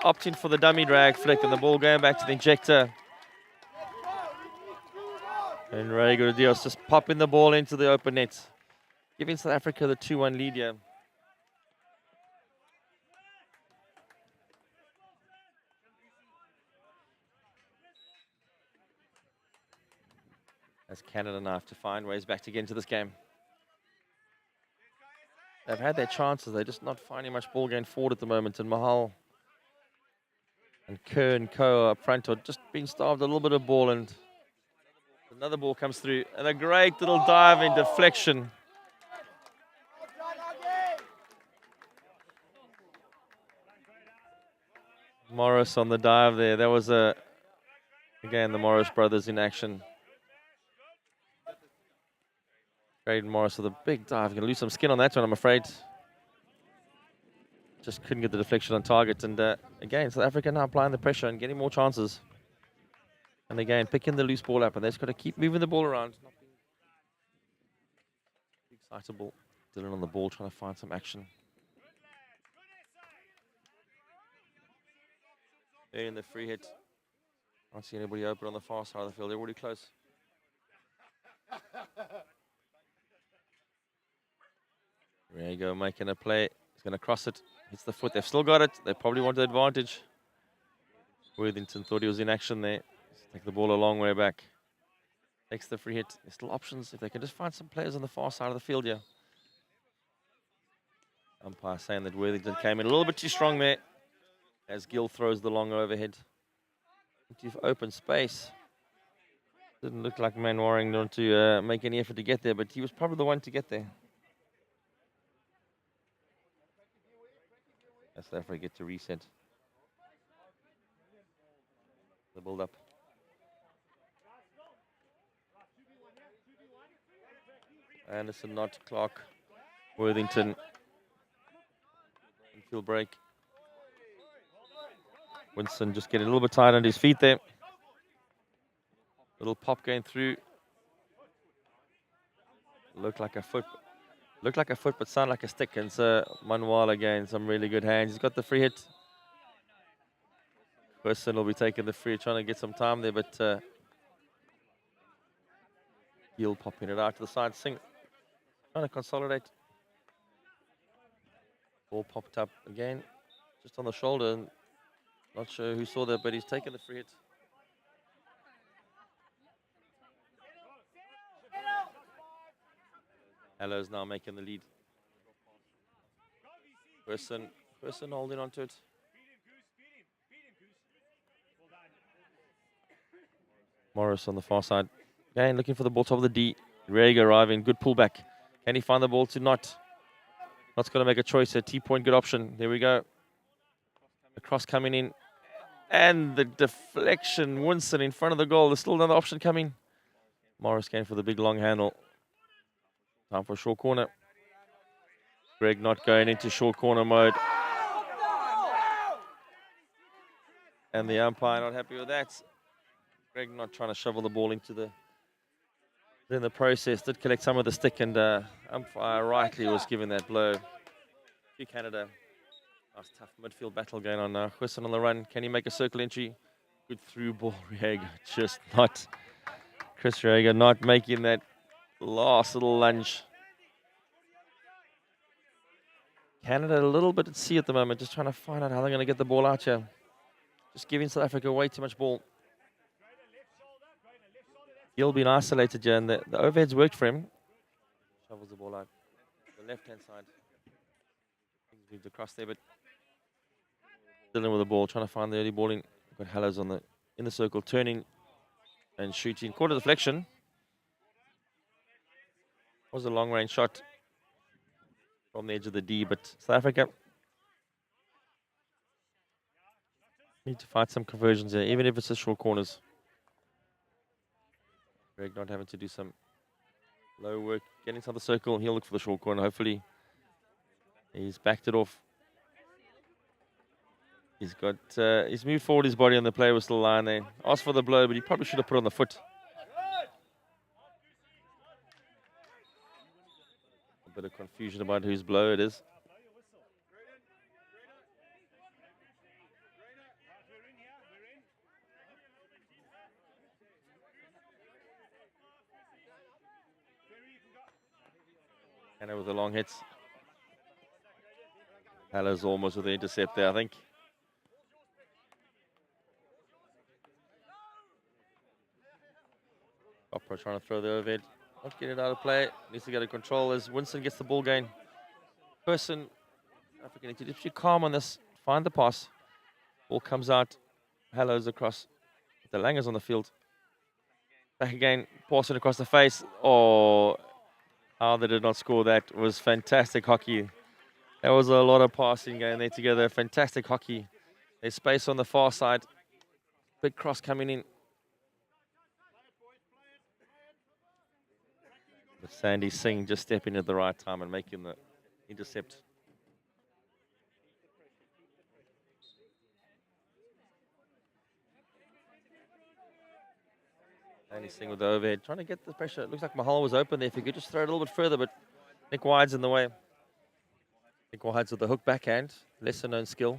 Speaker 3: opting for the dummy drag flick, and the ball going back to the injector. And Rego Dios just popping the ball into the open net, giving South Africa the 2-1 lead here. As Canada now have to find ways back to get into this game. They've had their chances, they're just not finding much ball going forward at the moment. And Mahal and Kerr and Co up front are just being starved a little bit of ball, and another ball comes through. And a great little dive in deflection. Morris on the dive there. That was again, the Morris brothers in action. Braden Morris with a big dive. Going to lose some skin on that one, I'm afraid. Just couldn't get the deflection on target. And again, South Africa now applying the pressure and getting more chances. And again, picking the loose ball up. And they've just got to keep moving the ball around. Not being excitable. Dylan on the ball trying to find some action. There in the free hit. I don't see anybody open on the far side of the field. They're already close. There you go, making a play. He's going to cross it. Hits the foot. They've still got it. They probably want the advantage. Worthington thought he was in action there. Take the ball a long way back. Takes the free hit. There's still options if they can just find some players on the far side of the field here. Umpire saying that Worthington came in a little bit too strong there as Gill throws the long overhead. Into open space. Didn't look like Manwaring wanted to make any effort to get there, but he was probably the one to get there. As South Africa get to reset. The build up. Anderson, not Clark. Worthington. Infield break. Winston just getting a little bit tired under his feet there. Little pop going through. Looked like a foot, but sounded like a stick. And so Manuel again, some really good hands. He's got the free hit. Wilson will be taking the free, trying to get some time there, but Gill popping it out to the side. Singh trying to consolidate. Ball popped up again, just on the shoulder. And not sure who saw that, but he's taken the free hit. Hello's now making the lead. Person holding on to it. Morris on the far side. Again, looking for the ball top of the D. Rega arriving, good pullback. Can he find the ball to Not? Not's going to make a choice here. T-point, good option. There we go. The cross coming in. And the deflection. Winston in front of the goal. There's still another option coming. Morris going for the big long handle. Time for a short corner. Greg not going into short corner mode. And the umpire not happy with that. Greg not trying to shovel the ball into the... In the process, did collect some of the stick, and umpire rightly was giving that blow to Canada. Nice tough midfield battle going on now. Wilson on the run. Can he make a circle entry? Good through ball. Riega just not. Chris Riega not making that last little lunge. Canada a little bit at sea at the moment, just trying to find out how they're going to get the ball out here. Just giving South Africa way too much ball. He'll be isolated here, and the overheads worked for him. Shovels the ball out. The left-hand side. Things moved across there, but dealing with the ball, trying to find the early ball in. Got Hallows on in the circle, turning and shooting. Caught a deflection. Was a long-range shot from the edge of the D, but South Africa need to fight some conversions here, even if it's the short corners. Greg not having to do some low work, getting inside the circle, and he'll look for the short corner. Hopefully, he's backed it off. He's got, he's moved forward his body, and the player was still lying there. Asked for the blow, but he probably should have put it on the foot. A bit of confusion about whose blow it is. And with the long hits. Hello's almost with the intercept there, I think. Opera trying to throw the overhead. Not getting it out of play. Needs to get a control as Winston gets the ball going. Person, Africa need to be calm on this. Find the pass. Ball comes out. Hello's across. The Langer's on the field. Back again. Passing across the face. Oh, how they did not score that was fantastic hockey. There was a lot of passing going there together. Fantastic hockey. There's space on the far side. Big cross coming in. But Sandy Singh just stepping at the right time and making the intercept. Sandy Singh with the overhead, trying to get the pressure. It looks like Mahal was open there. If he could just throw it a little bit further, but Nick Wide's in the way. Nick Wide's with the hook backhand, lesser known skill.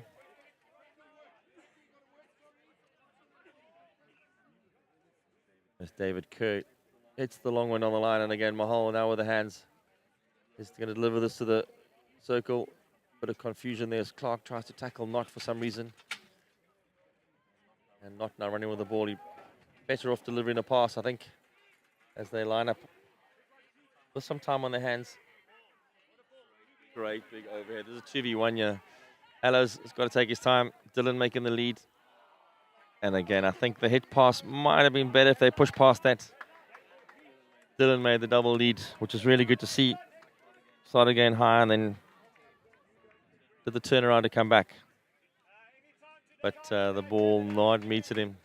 Speaker 3: As David Kerr hits the long one on the line, and again Mahal now with the hands. He's going to deliver this to the circle. Bit of confusion there as Clark tries to tackle Knott for some reason. And Knott now running with the ball. He better off delivering a pass, I think, as they line up with some time on their hands. Great big overhead. This is a 2v1 here. Hello's has got to take his time. Dylan making the lead. And again, I think the hit pass might have been better if they pushed past that. Dylan made the double lead, which is really good to see. Started again high and then did the turnaround to come back. But the ball not meted him.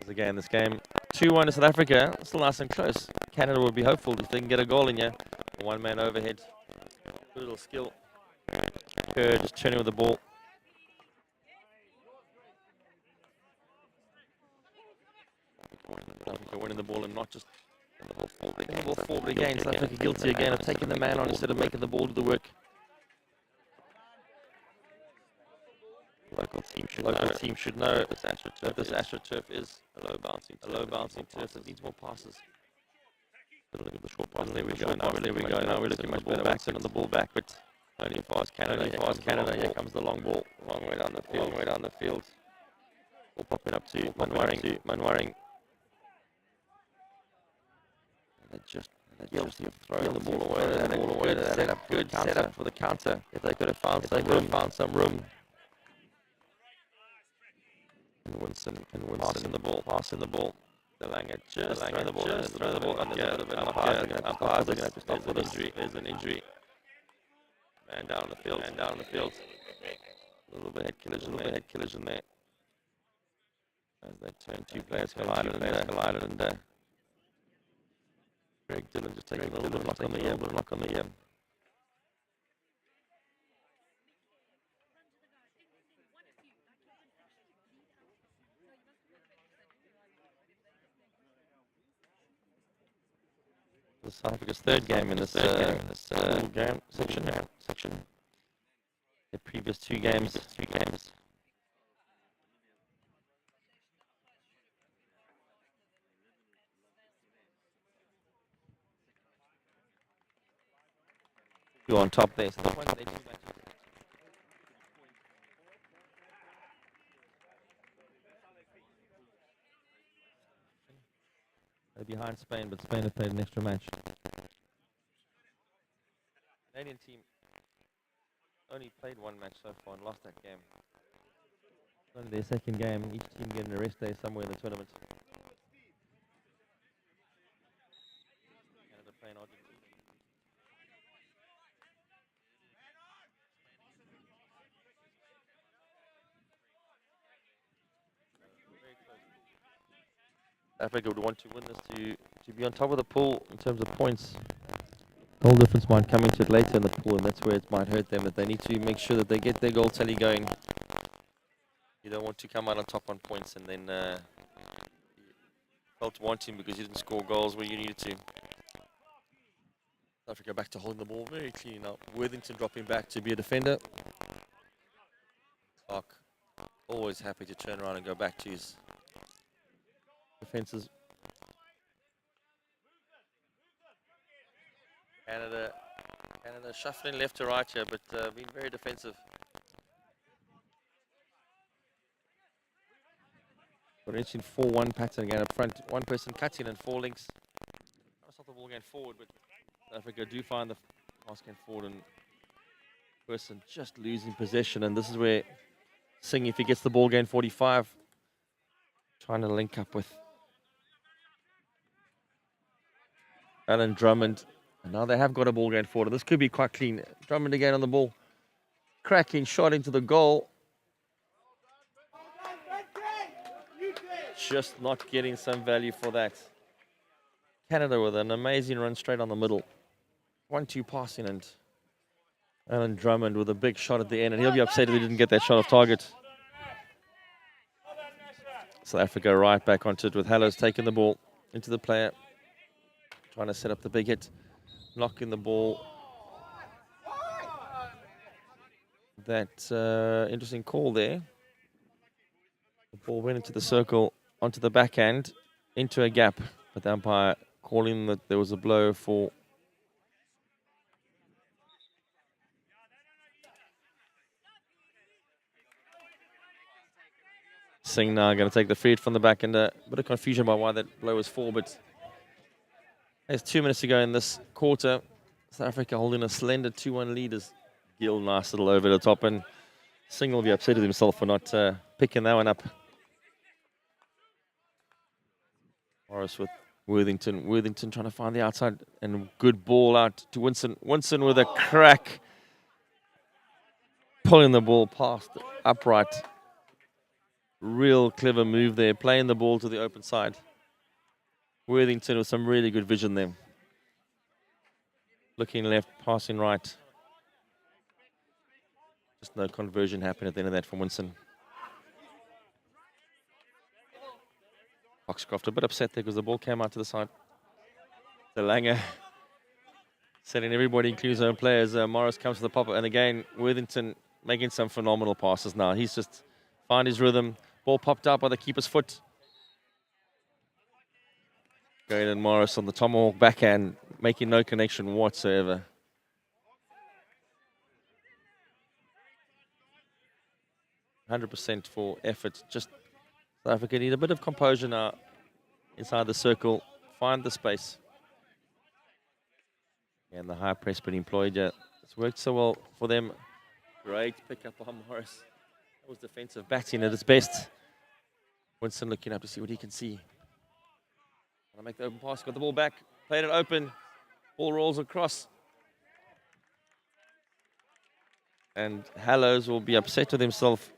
Speaker 3: Again, this game 2-1 to South Africa. Still nice and close. Canada will be hopeful if they can get a goal in here. One man overhead. Good little skill. Kerr just turning with the ball. South Africa winning the ball and not just the ball forward again. South Africa guilty again of taking the man on instead of making the ball do the work. Local team should know this AstroTurf is a low bouncing turf that needs more passes. Look at the short pass. There we go. Now we're looking much better back on the ball back, but only as far as Canada. Here comes the long ball, long way down the field. Ball popping up to Manwaring. And just guilty of throwing the ball away. Good setup for the counter. If they could have found some room. And Winston passing the ball. The Langer just throw the ball under the bit of an umpires are going to have to stop for this. There's an injury. Man down the field. A little bit head collision there. As they turn, two players collided and Greg Dillon just taking a little bit of knock on the ear. South Africa's third game in this game section. The previous two games. You're on top there. So they're behind Spain, but Spain have played an extra match. Canadian team only played one match so far and lost that game. It's only their second game. Each team getting a rest day somewhere in the tournament. Canada playing Argentina. Africa would want to win this to be on top of the pool in terms of points. Goal difference might come into it later in the pool, and that's where it might hurt them, that they need to make sure that they get their goal tally going. You don't want to come out on top on points and then felt wanting because you didn't score goals where you needed to. South Africa back to holding the ball very clean now. Worthington dropping back to be a defender. Clark always happy to turn around and go back to his defenses. Canada shuffling left to right here, but being very defensive. We're reaching 4-1 pattern again up front. One person cutting and 4 links. That's not the ball going forward, but South Africa do find the pass going forward and person just losing possession. And this is where Singh, if he gets the ball going 45, trying to link up with Alan Drummond. And now they have got a ball going forward. This could be quite clean. Drummond again on the ball. Cracking shot into the goal. Just not getting some value for that. Canada with an amazing run straight on the middle. 1-2 passing and Alan Drummond with a big shot at the end. And he'll be upset if he didn't get that shot off target. South Africa right back onto it with Hallows taking the ball into the player. Trying to set up the big hit. Knocking the ball. That interesting call there. The ball went into the circle, onto the backhand, into a gap. But the umpire calling that there was a blow for Singh now going to take the feed from the back, and a bit of confusion by why that blow was for, but there's 2 minutes to go in this quarter. South Africa holding a slender 2-1 lead as Gill, nice little over the top, and Singh will be upset with himself for not picking that one up. Morris with Worthington. Worthington trying to find the outside, and good ball out to Winston. Winston with a crack. Pulling the ball past the upright. Real clever move there, playing the ball to the open side. Worthington with some really good vision there. Looking left, passing right. Just no conversion happened at the end of that from Winston. Foxcroft a bit upset there because the ball came out to the side. The Langer setting everybody, including his own players. Morris comes to the pop-up, and again, Worthington making some phenomenal passes now. He's just found his rhythm. Ball popped out by the keeper's foot. Gayden Morris on the tomahawk backhand, making no connection whatsoever. %100% for effort. Just South Africa need a bit of composure now inside the circle. Find the space. And the high press being employed. It's worked so well for them. Great pick up on Morris. That was defensive batting at its best. Winston looking up to see what he can see. Gonna make the open pass, got the ball back, played it open. Ball rolls across. And Hallows will be upset with himself.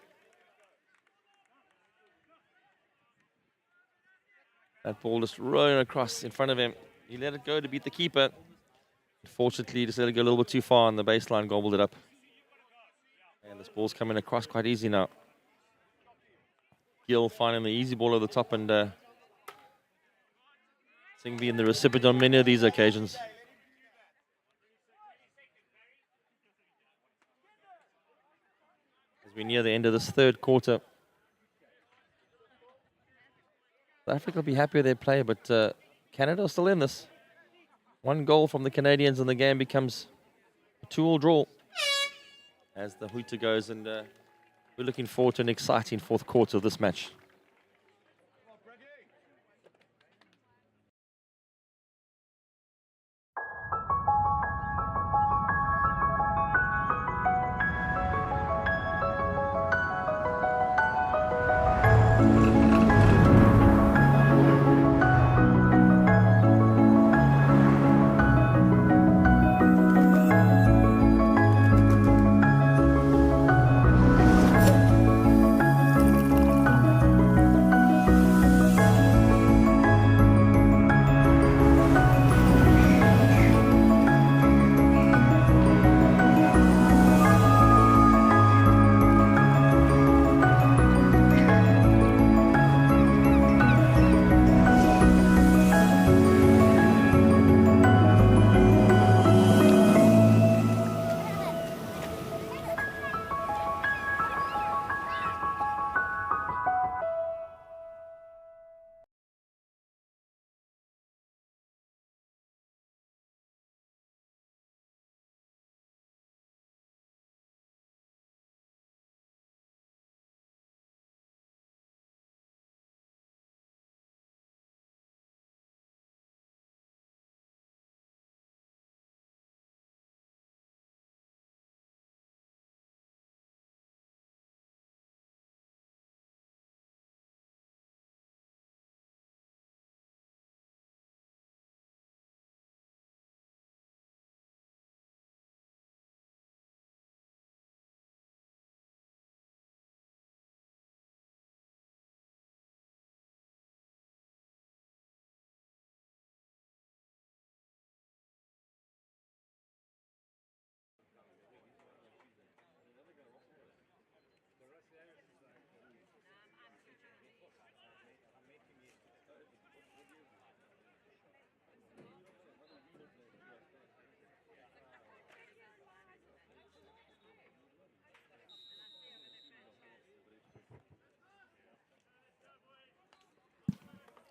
Speaker 3: That ball just rolling across in front of him. He let it go to beat the keeper. Unfortunately, he just let it go a little bit too far, and the baseline gobbled it up. And this ball's coming across quite easy now. Gill finding the easy ball at the top, and Singh being the recipient on many of these occasions. As we near the end of this third quarter, South Africa will be happy with their play, but Canada is still in this. 1 goal from the Canadians and the game becomes a 2-2 draw as the hooter goes, and we're looking forward to an exciting fourth quarter of this match.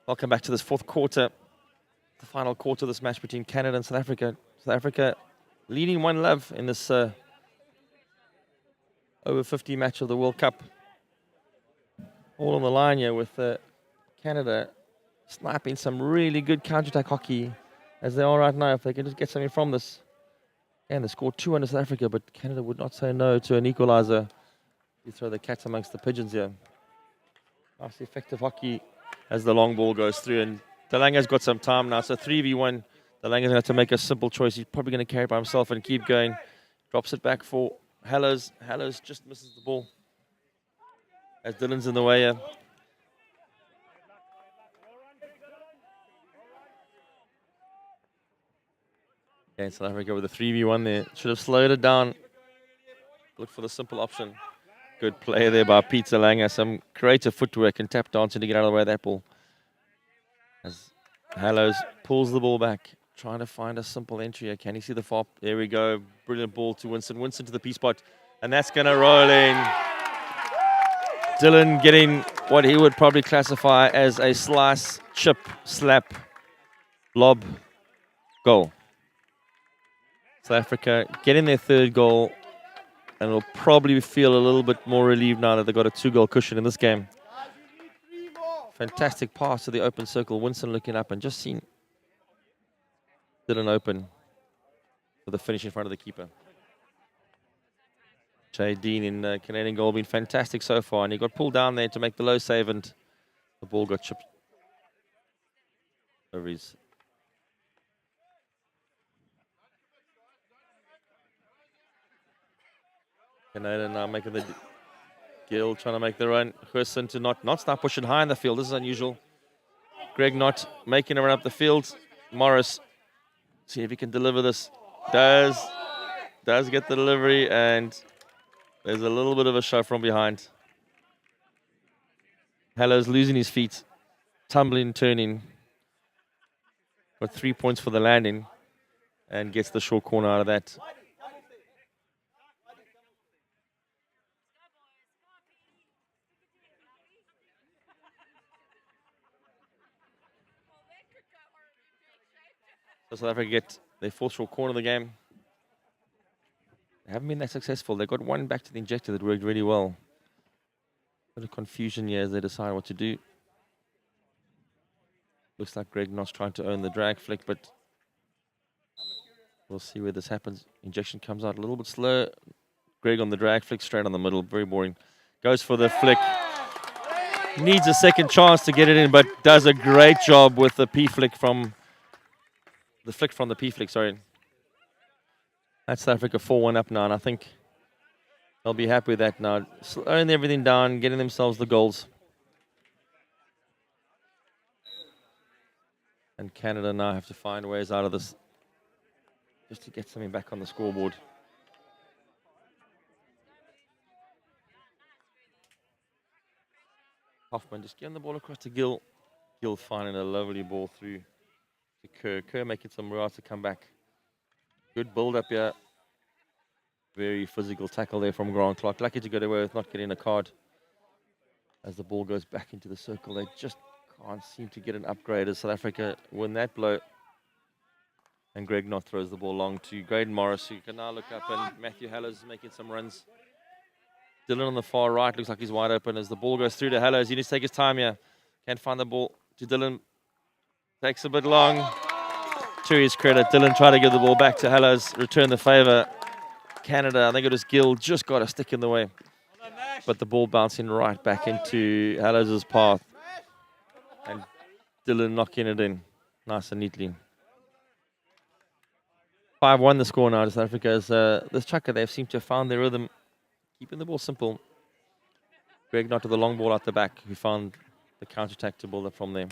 Speaker 3: Welcome back to this fourth quarter, the final quarter of this match between Canada and South Africa. South Africa leading 1-0 in this over 50 match of the World Cup. All on the line here with Canada sniping some really good counter-attack hockey as they are right now. If they can just get something from this. And they scored 2 under South Africa, but Canada would not say no to an equalizer. You throw the cat amongst the pigeons here. Nice effective hockey as the long ball goes through. And Delanga's got some time now, so 3v1. Delanga's going to have to make a simple choice. He's probably going to carry it by himself and keep going. Drops it back for Hallows. Hallows just misses the ball as Dylan's in the way here. Okay, South Africa with a 3v1 there. Should have slowed it down. Look for the simple option. Good play there by Pete Delanga. Some creative footwork and tap dancing to get out of the way of that ball. As Hallows pulls the ball back, trying to find a simple entry here. Can he see the fop? There we go. Brilliant ball to Winston. Winston to the P spot. And that's going to roll in. Dylan getting what he would probably classify as a slice, chip, slap, lob, goal. South Africa getting their third goal, and will probably feel a little bit more relieved now that they've got a 2-goal cushion in this game. Fantastic pass to the open circle. Winston looking up and just seen Dylan open for the finish in front of the keeper. Jay Dean in Canadian goal been fantastic so far, and he got pulled down there to make the low save, and the ball got chipped over his. Canada now making the Gill trying to make the run. Gerson to not start pushing high in the field. This is unusual. Greg not making a run up the field. Morris, see if he can deliver this. Does get the delivery, and there's a little bit of a shove from behind. Hallows losing his feet, tumbling, turning. Got 3 points for the landing, and gets the short corner out of that. So South Africa get their fourth short corner of the game. They haven't been that successful. They got one back to the injector that worked really well. Bit of confusion here as they decide what to do. Looks like Greg Nott's trying to own the drag flick, but we'll see where this happens. Injection comes out a little bit slow. Greg on the drag flick, straight on the middle. Very boring. Goes for the flick. Needs a second chance to get it in, but does a great job with the P flick from the flick from the P flick, sorry. That's South Africa 4-1 up now, and I think they'll be happy with that now. Slowing everything down, getting themselves the goals. And Canada now have to find ways out of this just to get something back on the scoreboard. Hoffman just getting the ball across to Gill. Gill finding a lovely ball through to Kerr. Kerr making some room to come back. Good build up here. Very physical tackle there from Grant Clark. Lucky to get away with not getting a card. As the ball goes back into the circle, they just can't seem to get an upgrade as South Africa win that blow. And Greg Nott throws the ball long to Graydon Morris, who can now look up, and Matthew Hallows is making some runs. Dylan on the far right looks like he's wide open as the ball goes through to Hallows. He needs to take his time here. Can't find the ball to Dylan. Takes a bit long. To his credit, Dylan tried to give the ball back to Hallows, return the favour. Canada, I think it was Gill, just got a stick in the way. But the ball bouncing right back into Hallows' path. And Dylan knocking it in nice and neatly. 5-1 the score now to South Africa. As this Chaka, they've seemed to have found their rhythm. Keeping the ball simple. Greg Nott to the long ball out the back, who found the counter-attack to build up from there.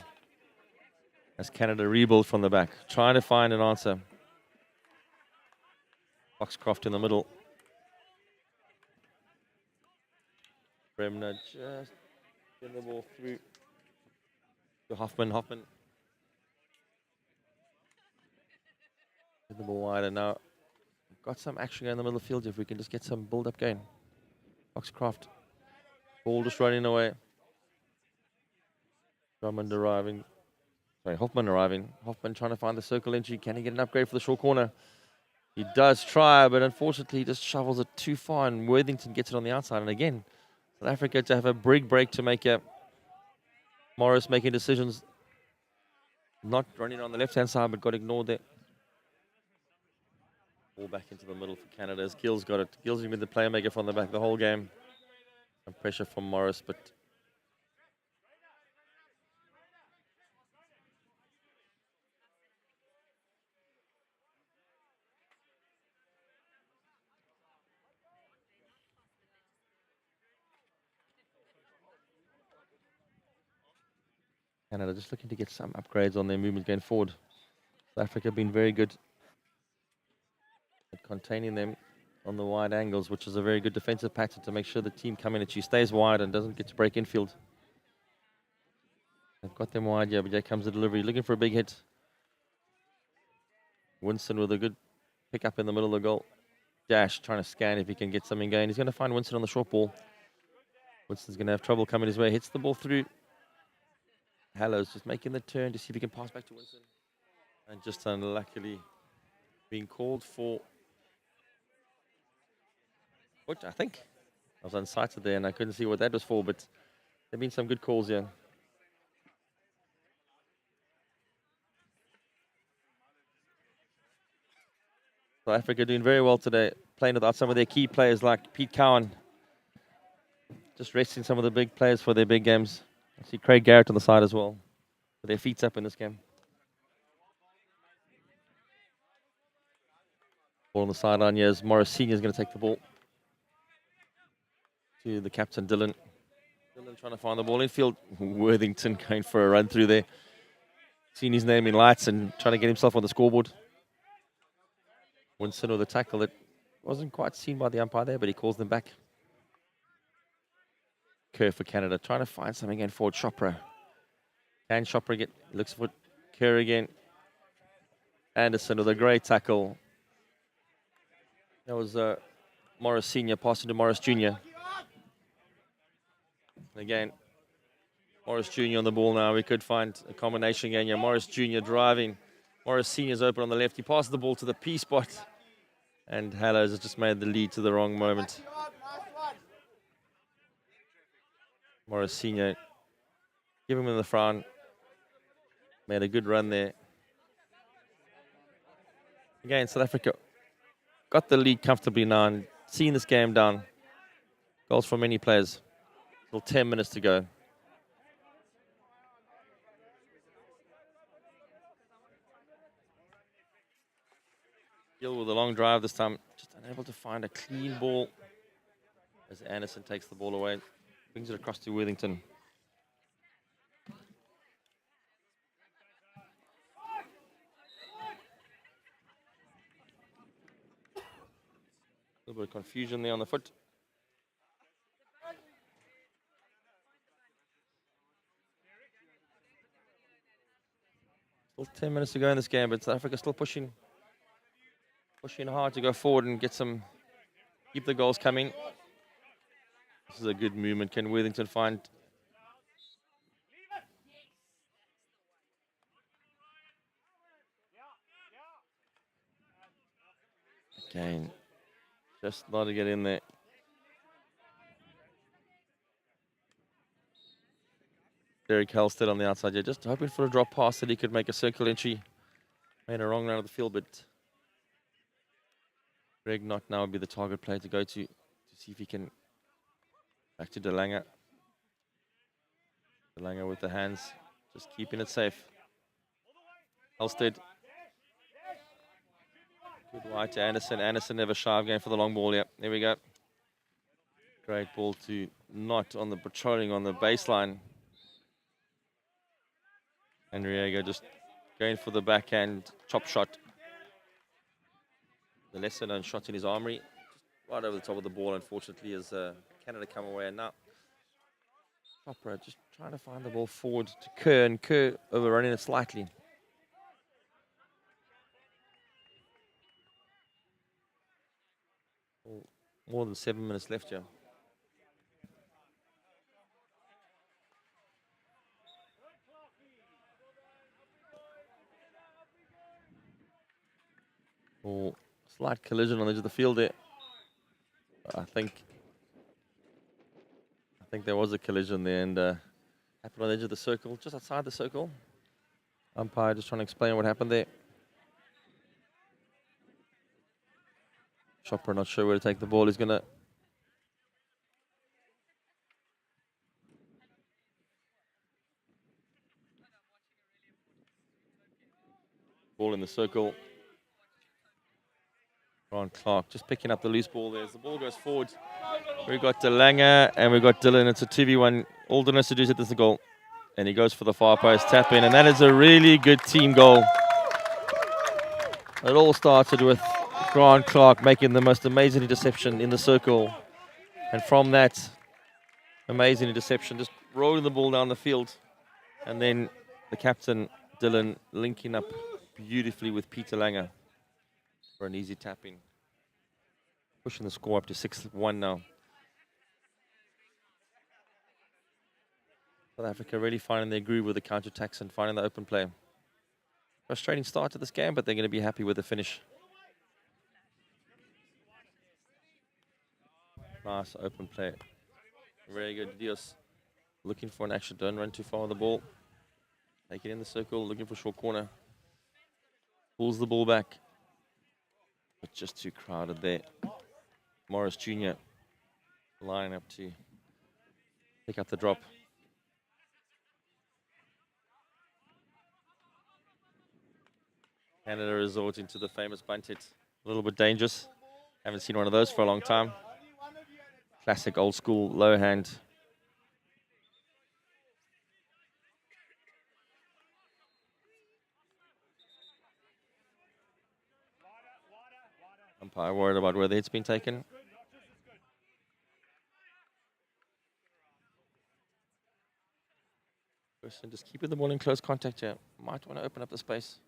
Speaker 3: As Canada rebuild from the back, trying to find an answer. Foxcroft in the middle. Bremner just getting the ball through to Hoffman. Hoffman. Get the ball wider now. Got some action going in the middle of the field if we can just get some build-up going. Foxcroft. Ball just running away. Drummond arriving. Sorry, Hoffman arriving. Hoffman trying to find the circle entry. Can he get an upgrade for the short corner? He does try, but unfortunately he just shovels it too far, and Worthington gets it on the outside. And again, South Africa to have a big break to make a Morris making decisions. Not running on the left-hand side, but got ignored there. Ball back into the middle for Canada as Gill's got it. Gill's been the playmaker from the back the whole game. Some pressure from Morris, but Canada just looking to get some upgrades on their movement going forward. South Africa been very good at containing them on the wide angles, which is a very good defensive pattern to make sure the team coming at you stays wide and doesn't get to break infield. They've got them wide, yeah, but here comes the delivery. Looking for a big hit. Winston with a good pick up in the middle of the goal. Dash trying to scan if he can get something going. He's going to find Winston on the short ball. Winston's going to have trouble coming his way. Hits the ball through. Hallows just making the turn to see if he can pass back to Winston. And just unluckily being called for, what I think. I was unsighted there and I couldn't see what that was for, but there have been some good calls here. South Africa doing very well today, playing without some of their key players like Pete Cowan. Just resting some of the big players for their big games. I see Craig Garrett on the side as well, with their feet up in this game. Ball on the sideline here as Morris Senior is going to take the ball to the captain, Dylan. Dylan trying to find the ball infield. Worthington going for a run through there. Seen his name in lights and trying to get himself on the scoreboard. Winston with a tackle that wasn't quite seen by the umpire there, but he calls them back. Kerr for Canada, trying to find something again forward. Chopra. Can Chopra get, looks for Kerr again. Anderson with a great tackle. That was Morris Senior passing to Morris Junior. Again, Morris Junior on the ball now. We could find a combination again. Yeah, Morris Junior driving. Morris Senior's open on the left. He passes the ball to the P spot. And Hallows has just made the lead to the wrong moment. Morris Senior, give him in the front. Made a good run there. Again, South Africa got the lead comfortably now and seeing this game down. Goals from many players. Still 10 minutes to go. Gill with a long drive this time. Just unable to find a clean ball as Anderson takes the ball away. Brings it across to Worthington. A little bit of confusion there on the foot. Still 10 minutes to go in this game, but South Africa still pushing hard to go forward and get some, keep the goals coming. This is a good movement. Can Worthington find? Again, just not to get in there. Derek Halstead on the outside here, just hoping for a drop pass that he could make a circle entry. Made a wrong run of the field, but Greg Knott now would be the target player to go to see if he can. Back to De Lange. De Lange with the hands, just keeping it safe. Halstead. Good wide to Anderson. Anderson never shy of going for the long ball. Yep, there we go. Great ball to Knott on the patrolling on the baseline. And Riego just going for the backhand chop shot. The lesser known shot in his armory. Just right over the top of the ball, unfortunately, as Canada come away. And now Chopra just trying to find the ball forward to Kerr, and Kerr overrunning it slightly. More than 7 minutes left here. Oh, slight collision on the edge of the field there. I think there was a collision there, and happened on the edge of the circle, just outside the circle. Umpire just trying to explain what happened there. Chopper not sure where to take the ball. He's gonna ball in the circle. Ron Clark just picking up the loose ball there. As the ball goes forward, we've got De Lange and we've got Dylan. It's a 2v1. All Dylan has to do is hit this goal. And he goes for the far post, tap in. And that is a really good team goal. It all started with Grant Clark making the most amazing interception in the circle. And from that amazing interception, just rolling the ball down the field. And then the captain, Dylan, linking up beautifully with Peter Lange for an easy tap in. Pushing the score up to 6-1 now. South Africa really finding their groove with the counter-attacks and finding the open play. Frustrating start to this game, but they're going to be happy with the finish. Nice open play. Very good. Dios looking for an action. Don't run too far with the ball. Take it in the circle, looking for short corner. Pulls the ball back. But just too crowded there. Morris Jr. line up to pick up the drop. Canada resorting to the famous bunt hit. A little bit dangerous. Haven't seen one of those for a long time. Classic old school low hand. Umpire worried about where the hit's been taken. Person just keeping the ball in close contact here. Might want to open up the space.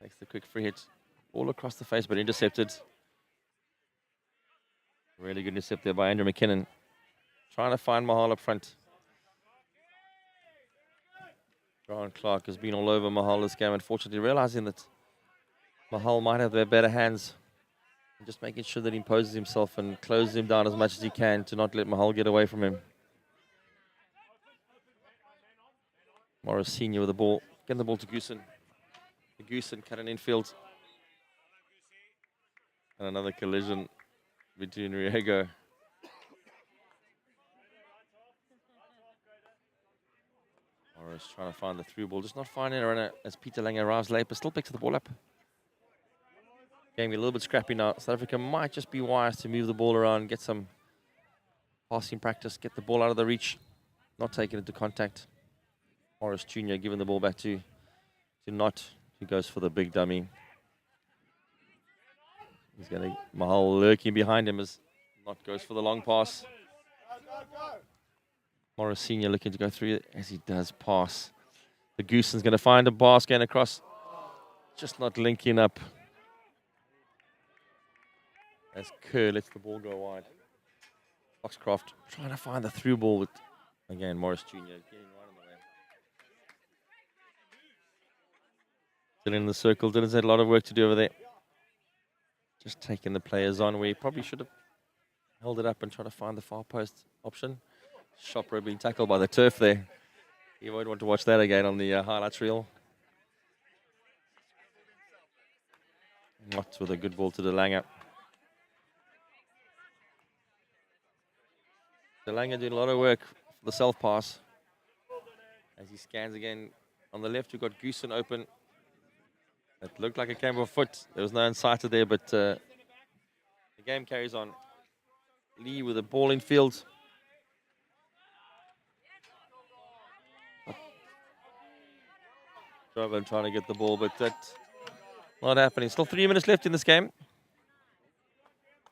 Speaker 3: Makes the quick free hit. All across the face, but intercepted. Really good intercept there by Andrew McKinnon. Trying to find Mahal up front. Grant Clark has been all over Mahal this game, unfortunately, realizing that Mahal might have their better hands. And just making sure that he imposes himself and closes him down as much as he can to not let Mahal get away from him. Morris Senior with the ball. Getting the ball to Goosen. Goosen cut an infield. And another collision between Riego. Morris trying to find the through ball. Just not finding a runner as Peter Lange arrives late, but still picks the ball up. Game a little bit scrappy now. South Africa might just be wise to move the ball around, get some passing practice, get the ball out of the reach, not taking it to contact. Morris Jr. giving the ball back to Knott, who goes for the big dummy. He's going to Mahal lurking behind him as Knott goes for the long pass. Morris Senior looking to go through it as he does pass. The Goosen's going to find a pass going across. Just not linking up. As Kerr lets the ball go wide. Foxcroft trying to find the through ball with, again, Morris Jr. getting right in the way. Dylan in the circle. Dylan's had a lot of work to do over there. Just taking the players on where he probably should have held it up and tried to find the far post option. Chopper being tackled by the turf there. You won't want to watch that again on the highlights reel. Not with a good ball to De Lange. De Lange doing a lot of work for the self pass. As he scans again on the left, we've got Goosen open. It looked like it came with a foot. There was no insider there, but the game carries on. Lee with a ball in field. Jovan trying to get the ball, but that's not happening. Still 3 minutes left in this game.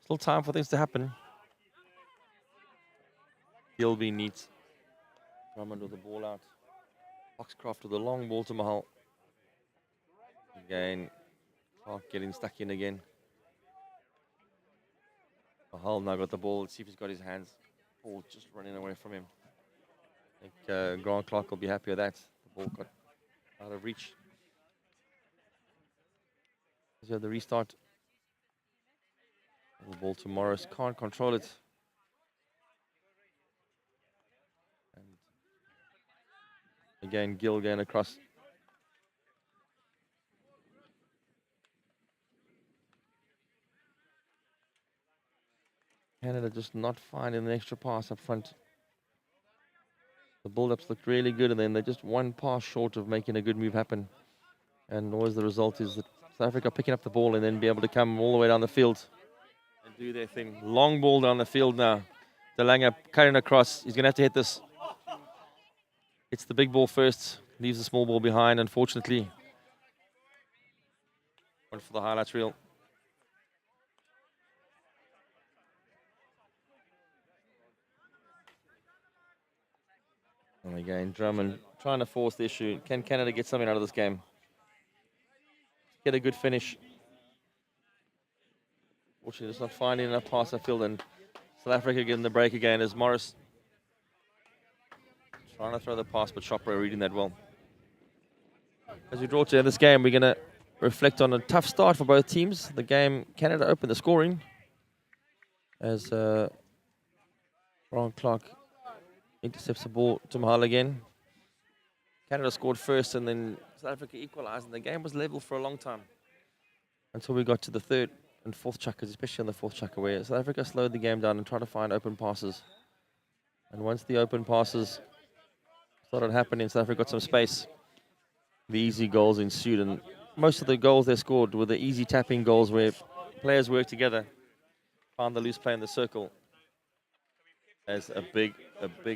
Speaker 3: Still time for things to happen. Gilby needs Drummond with the ball out. Foxcroft with a long ball to Mahal. Again, Clark getting stuck in again. Mahal now got the ball. Let's see if he's got his hands. Ball just running away from him. I think Grant Clark will be happy with that. The ball got out of reach. So the restart. The ball to Morris, can't control it. And again, Gill going across. Canada just not finding the extra pass up front. The build-ups looked really good, and then they're just one pass short of making a good move happen. And always the result is that South Africa picking up the ball and then be able to come all the way down the field and do their thing. Long ball down the field now. De Lange cutting across. He's going to have to hit this. It's the big ball first. Leaves the small ball behind, unfortunately. One for the highlights reel. And again, Drummond trying to force the issue. Can Canada get something out of this game? Get a good finish. Fortunately, just not finding enough pass upfield, and South Africa getting the break again as Morris trying to throw the pass, but Chopra reading that well. As we draw to end this game, we're going to reflect on a tough start for both teams. The game, Canada opened the scoring as Ron Clark intercepts the ball to Mahal again. Canada scored first, and then South Africa equalized, and the game was level for a long time until we got to the third and fourth chuckers, especially on the fourth chucker, where South Africa slowed the game down and tried to find open passes. And once the open passes started happening, South Africa got some space. The easy goals ensued, and most of the goals they scored were the easy tapping goals where players worked together, found the loose play in the circle. As a big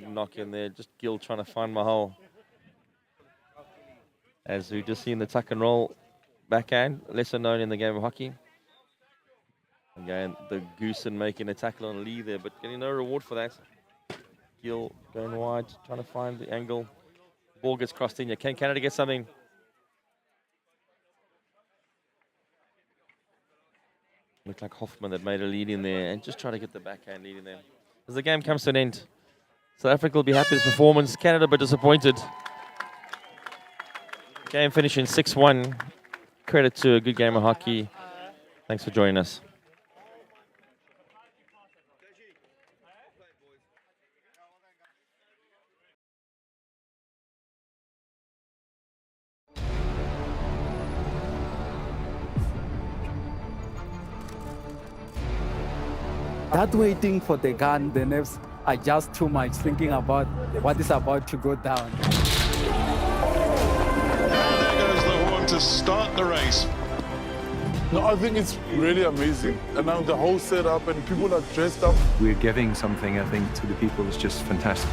Speaker 3: knock in there, just Gill trying to find Mahal. As we've just seen the tuck and roll backhand, lesser known in the game of hockey. Again, the Goosen making a tackle on Lee there, but getting no reward for that. Gill going wide, trying to find the angle. Ball gets crossed in. Can Canada get something? Looked like Hoffman that made a lead in there and just try to get the backhand lead in there. As the game comes to an end, South Africa will be happy with his performance. Canada, but disappointed. Game finishing 6-1. Credit to a good game of hockey. Thanks for joining us.
Speaker 4: That waiting for the gun, the nerves are just too much, thinking about what is about to go down.
Speaker 5: And there goes the horn to start the race.
Speaker 6: No, I think it's really amazing. And now the whole setup and people are dressed up.
Speaker 7: We're giving something, I think, to the people that's just fantastic.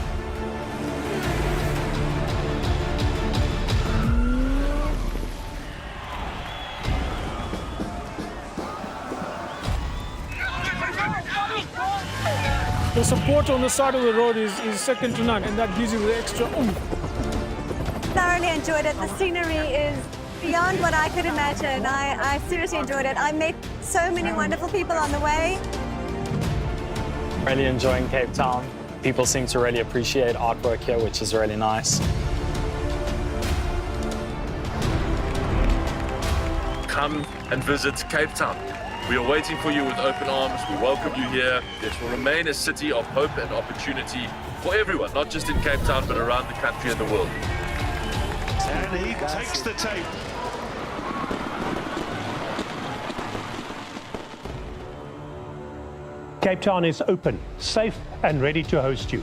Speaker 8: The support on the side of the road is second to none, and that gives you the extra oomph.
Speaker 9: Thoroughly enjoyed it. The scenery is beyond what I could imagine. I seriously enjoyed it. I met so many wonderful people on the way.
Speaker 10: Really enjoying Cape Town. People seem to really appreciate artwork here, which is really nice.
Speaker 11: Come and visit Cape Town. We are waiting for you with open arms. We welcome you here. This will remain a city of hope and opportunity for everyone, not just in Cape Town, but around the country and the world.
Speaker 5: And he takes the tape.
Speaker 12: Cape Town is open, safe and ready to host you.